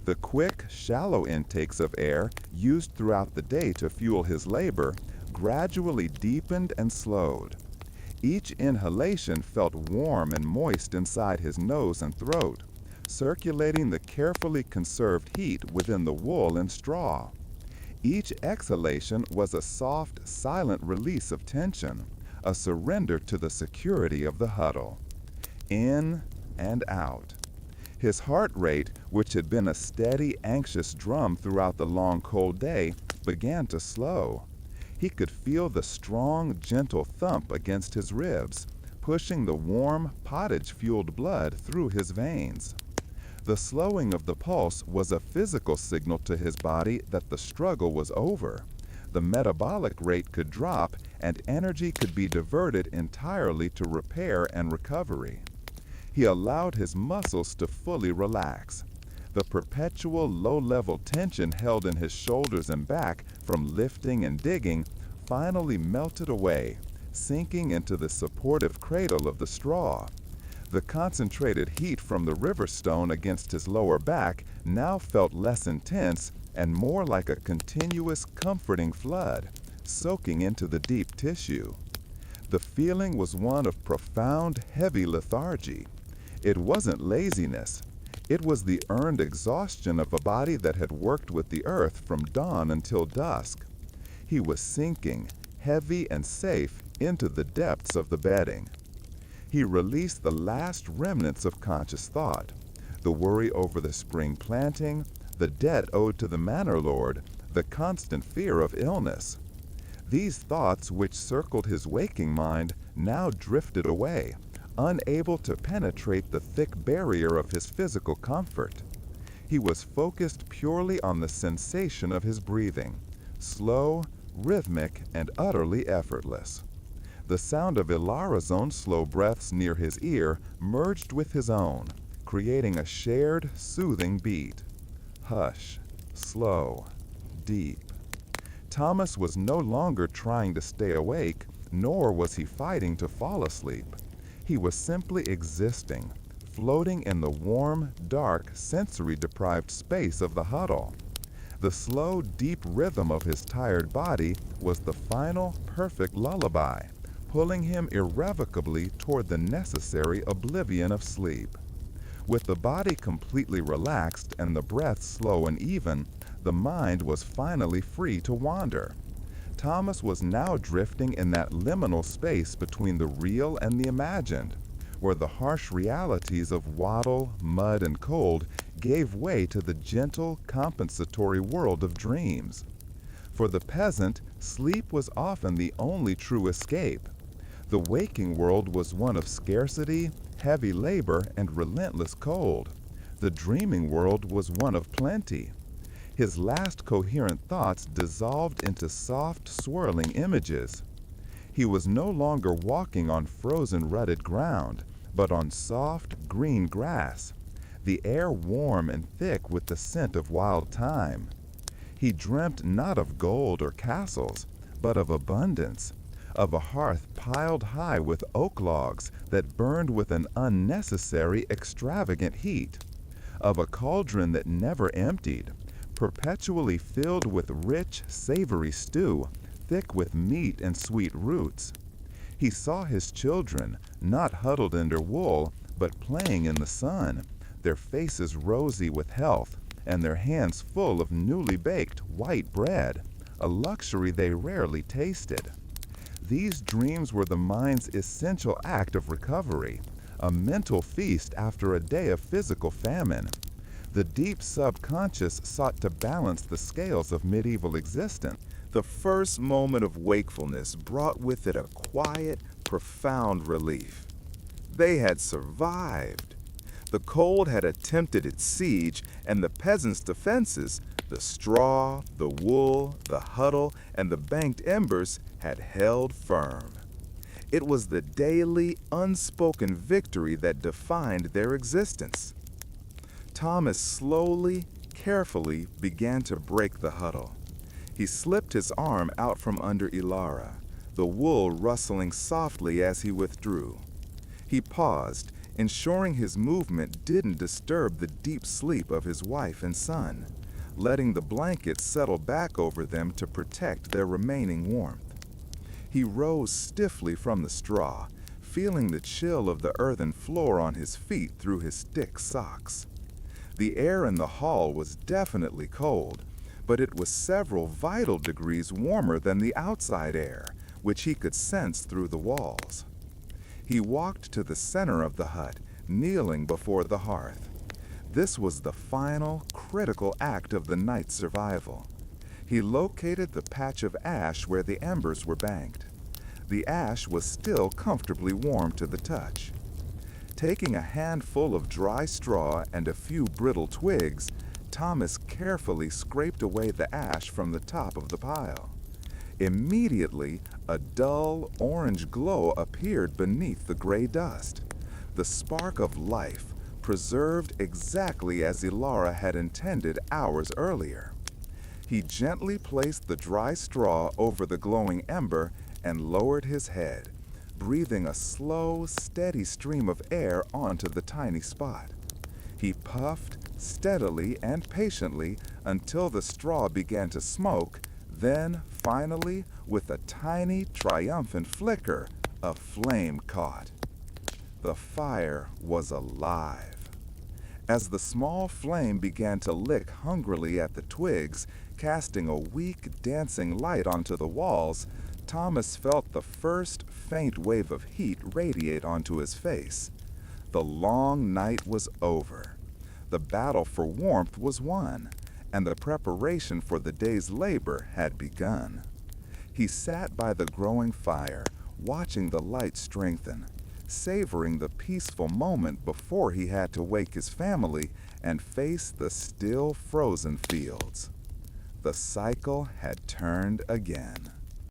The quick, shallow intakes of air used throughout the day to fuel his labor gradually deepened and slowed. Each inhalation felt warm and moist inside his nose and throat, circulating the carefully conserved heat within the wool and straw. Each exhalation was a soft, silent release of tension, a surrender to the security of the huddle. In and out. His heart rate, which had been a steady, anxious drum throughout the long, cold day, began to slow. He could feel the strong, gentle thump against his ribs, pushing the warm, pottage-fueled blood through his veins. The slowing of the pulse was a physical signal to his body that the struggle was over. The metabolic rate could drop, and energy could be diverted entirely to repair and recovery. He allowed his muscles to fully relax. The perpetual low-level tension held in his shoulders and back from lifting and digging finally melted away, sinking into the supportive cradle of the straw. The concentrated heat from the river stone against his lower back now felt less intense and more like a continuous, comforting flood, soaking into the deep tissue. The feeling was one of profound, heavy lethargy. It wasn't laziness. It was the earned exhaustion of a body that had worked with the earth from dawn until dusk. He was sinking, heavy and safe, into the depths of the bedding. He released the last remnants of conscious thought, the worry over the spring planting, the debt owed to the manor lord, the constant fear of illness. These thoughts, which circled his waking mind, now drifted away, unable to penetrate the thick barrier of his physical comfort. He was focused purely on the sensation of his breathing, slow, rhythmic, and utterly effortless. The sound of Ilara's own slow breaths near his ear merged with his own, creating a shared, soothing beat. Hush, slow, deep. Thomas was no longer trying to stay awake, nor was he fighting to fall asleep. He was simply existing, floating in the warm, dark, sensory-deprived space of the huddle. The slow, deep rhythm of his tired body was the final, perfect lullaby, pulling him irrevocably toward the necessary oblivion of sleep. With the body completely relaxed and the breath slow and even, the mind was finally free to wander. Thomas was now drifting in that liminal space between the real and the imagined, where the harsh realities of wattle, mud, and cold gave way to the gentle, compensatory world of dreams. For the peasant, sleep was often the only true escape. The waking world was one of scarcity, heavy labor, and relentless cold. The dreaming world was one of plenty. His last coherent thoughts dissolved into soft, swirling images. He was no longer walking on frozen, rutted ground, but on soft, green grass, the air warm and thick with the scent of wild thyme. He dreamt not of gold or castles, but of abundance, of a hearth piled high with oak logs that burned with an unnecessary, extravagant heat, of a cauldron that never emptied, perpetually filled with rich, savory stew, thick with meat and sweet roots. He saw his children, not huddled under wool, but playing in the sun, their faces rosy with health, and their hands full of newly baked white bread, a luxury they rarely tasted. These dreams were the mind's essential act of recovery, a mental feast after a day of physical famine. The deep subconscious sought to balance the scales of medieval existence. The first moment of wakefulness brought with it a quiet, profound relief. They had survived. The cold had attempted its siege, and the peasants' defenses, the straw, the wool, the huddle, and the banked embers, had held firm. It was the daily, unspoken victory that defined their existence. Thomas slowly, carefully began to break the huddle. He slipped his arm out from under Ilara, the wool rustling softly as he withdrew. He paused, ensuring his movement didn't disturb the deep sleep of his wife and son, letting the blanket settle back over them to protect their remaining warmth. He rose stiffly from the straw, feeling the chill of the earthen floor on his feet through his thick socks. The air in the hall was definitely cold, but it was several vital degrees warmer than the outside air, which he could sense through the walls. He walked to the center of the hut, kneeling before the hearth. This was the final, critical act of the night's survival. He located the patch of ash where the embers were banked. The ash was still comfortably warm to the touch. Taking a handful of dry straw and a few brittle twigs, Thomas carefully scraped away the ash from the top of the pile. Immediately, a dull orange glow appeared beneath the gray dust. The spark of life, preserved exactly as Ilara had intended hours earlier. He gently placed the dry straw over the glowing ember and lowered his head, breathing a slow, steady stream of air onto the tiny spot. He puffed steadily and patiently until the straw began to smoke, then, finally, with a tiny, triumphant flicker, a flame caught. The fire was alive. As the small flame began to lick hungrily at the twigs, casting a weak, dancing light onto the walls, Thomas felt the first faint wave of heat radiate onto his face. The long night was over. The battle for warmth was won, and the preparation for the day's labor had begun. He sat by the growing fire, watching the light strengthen, savoring the peaceful moment before he had to wake his family and face the still frozen fields. The cycle had turned again.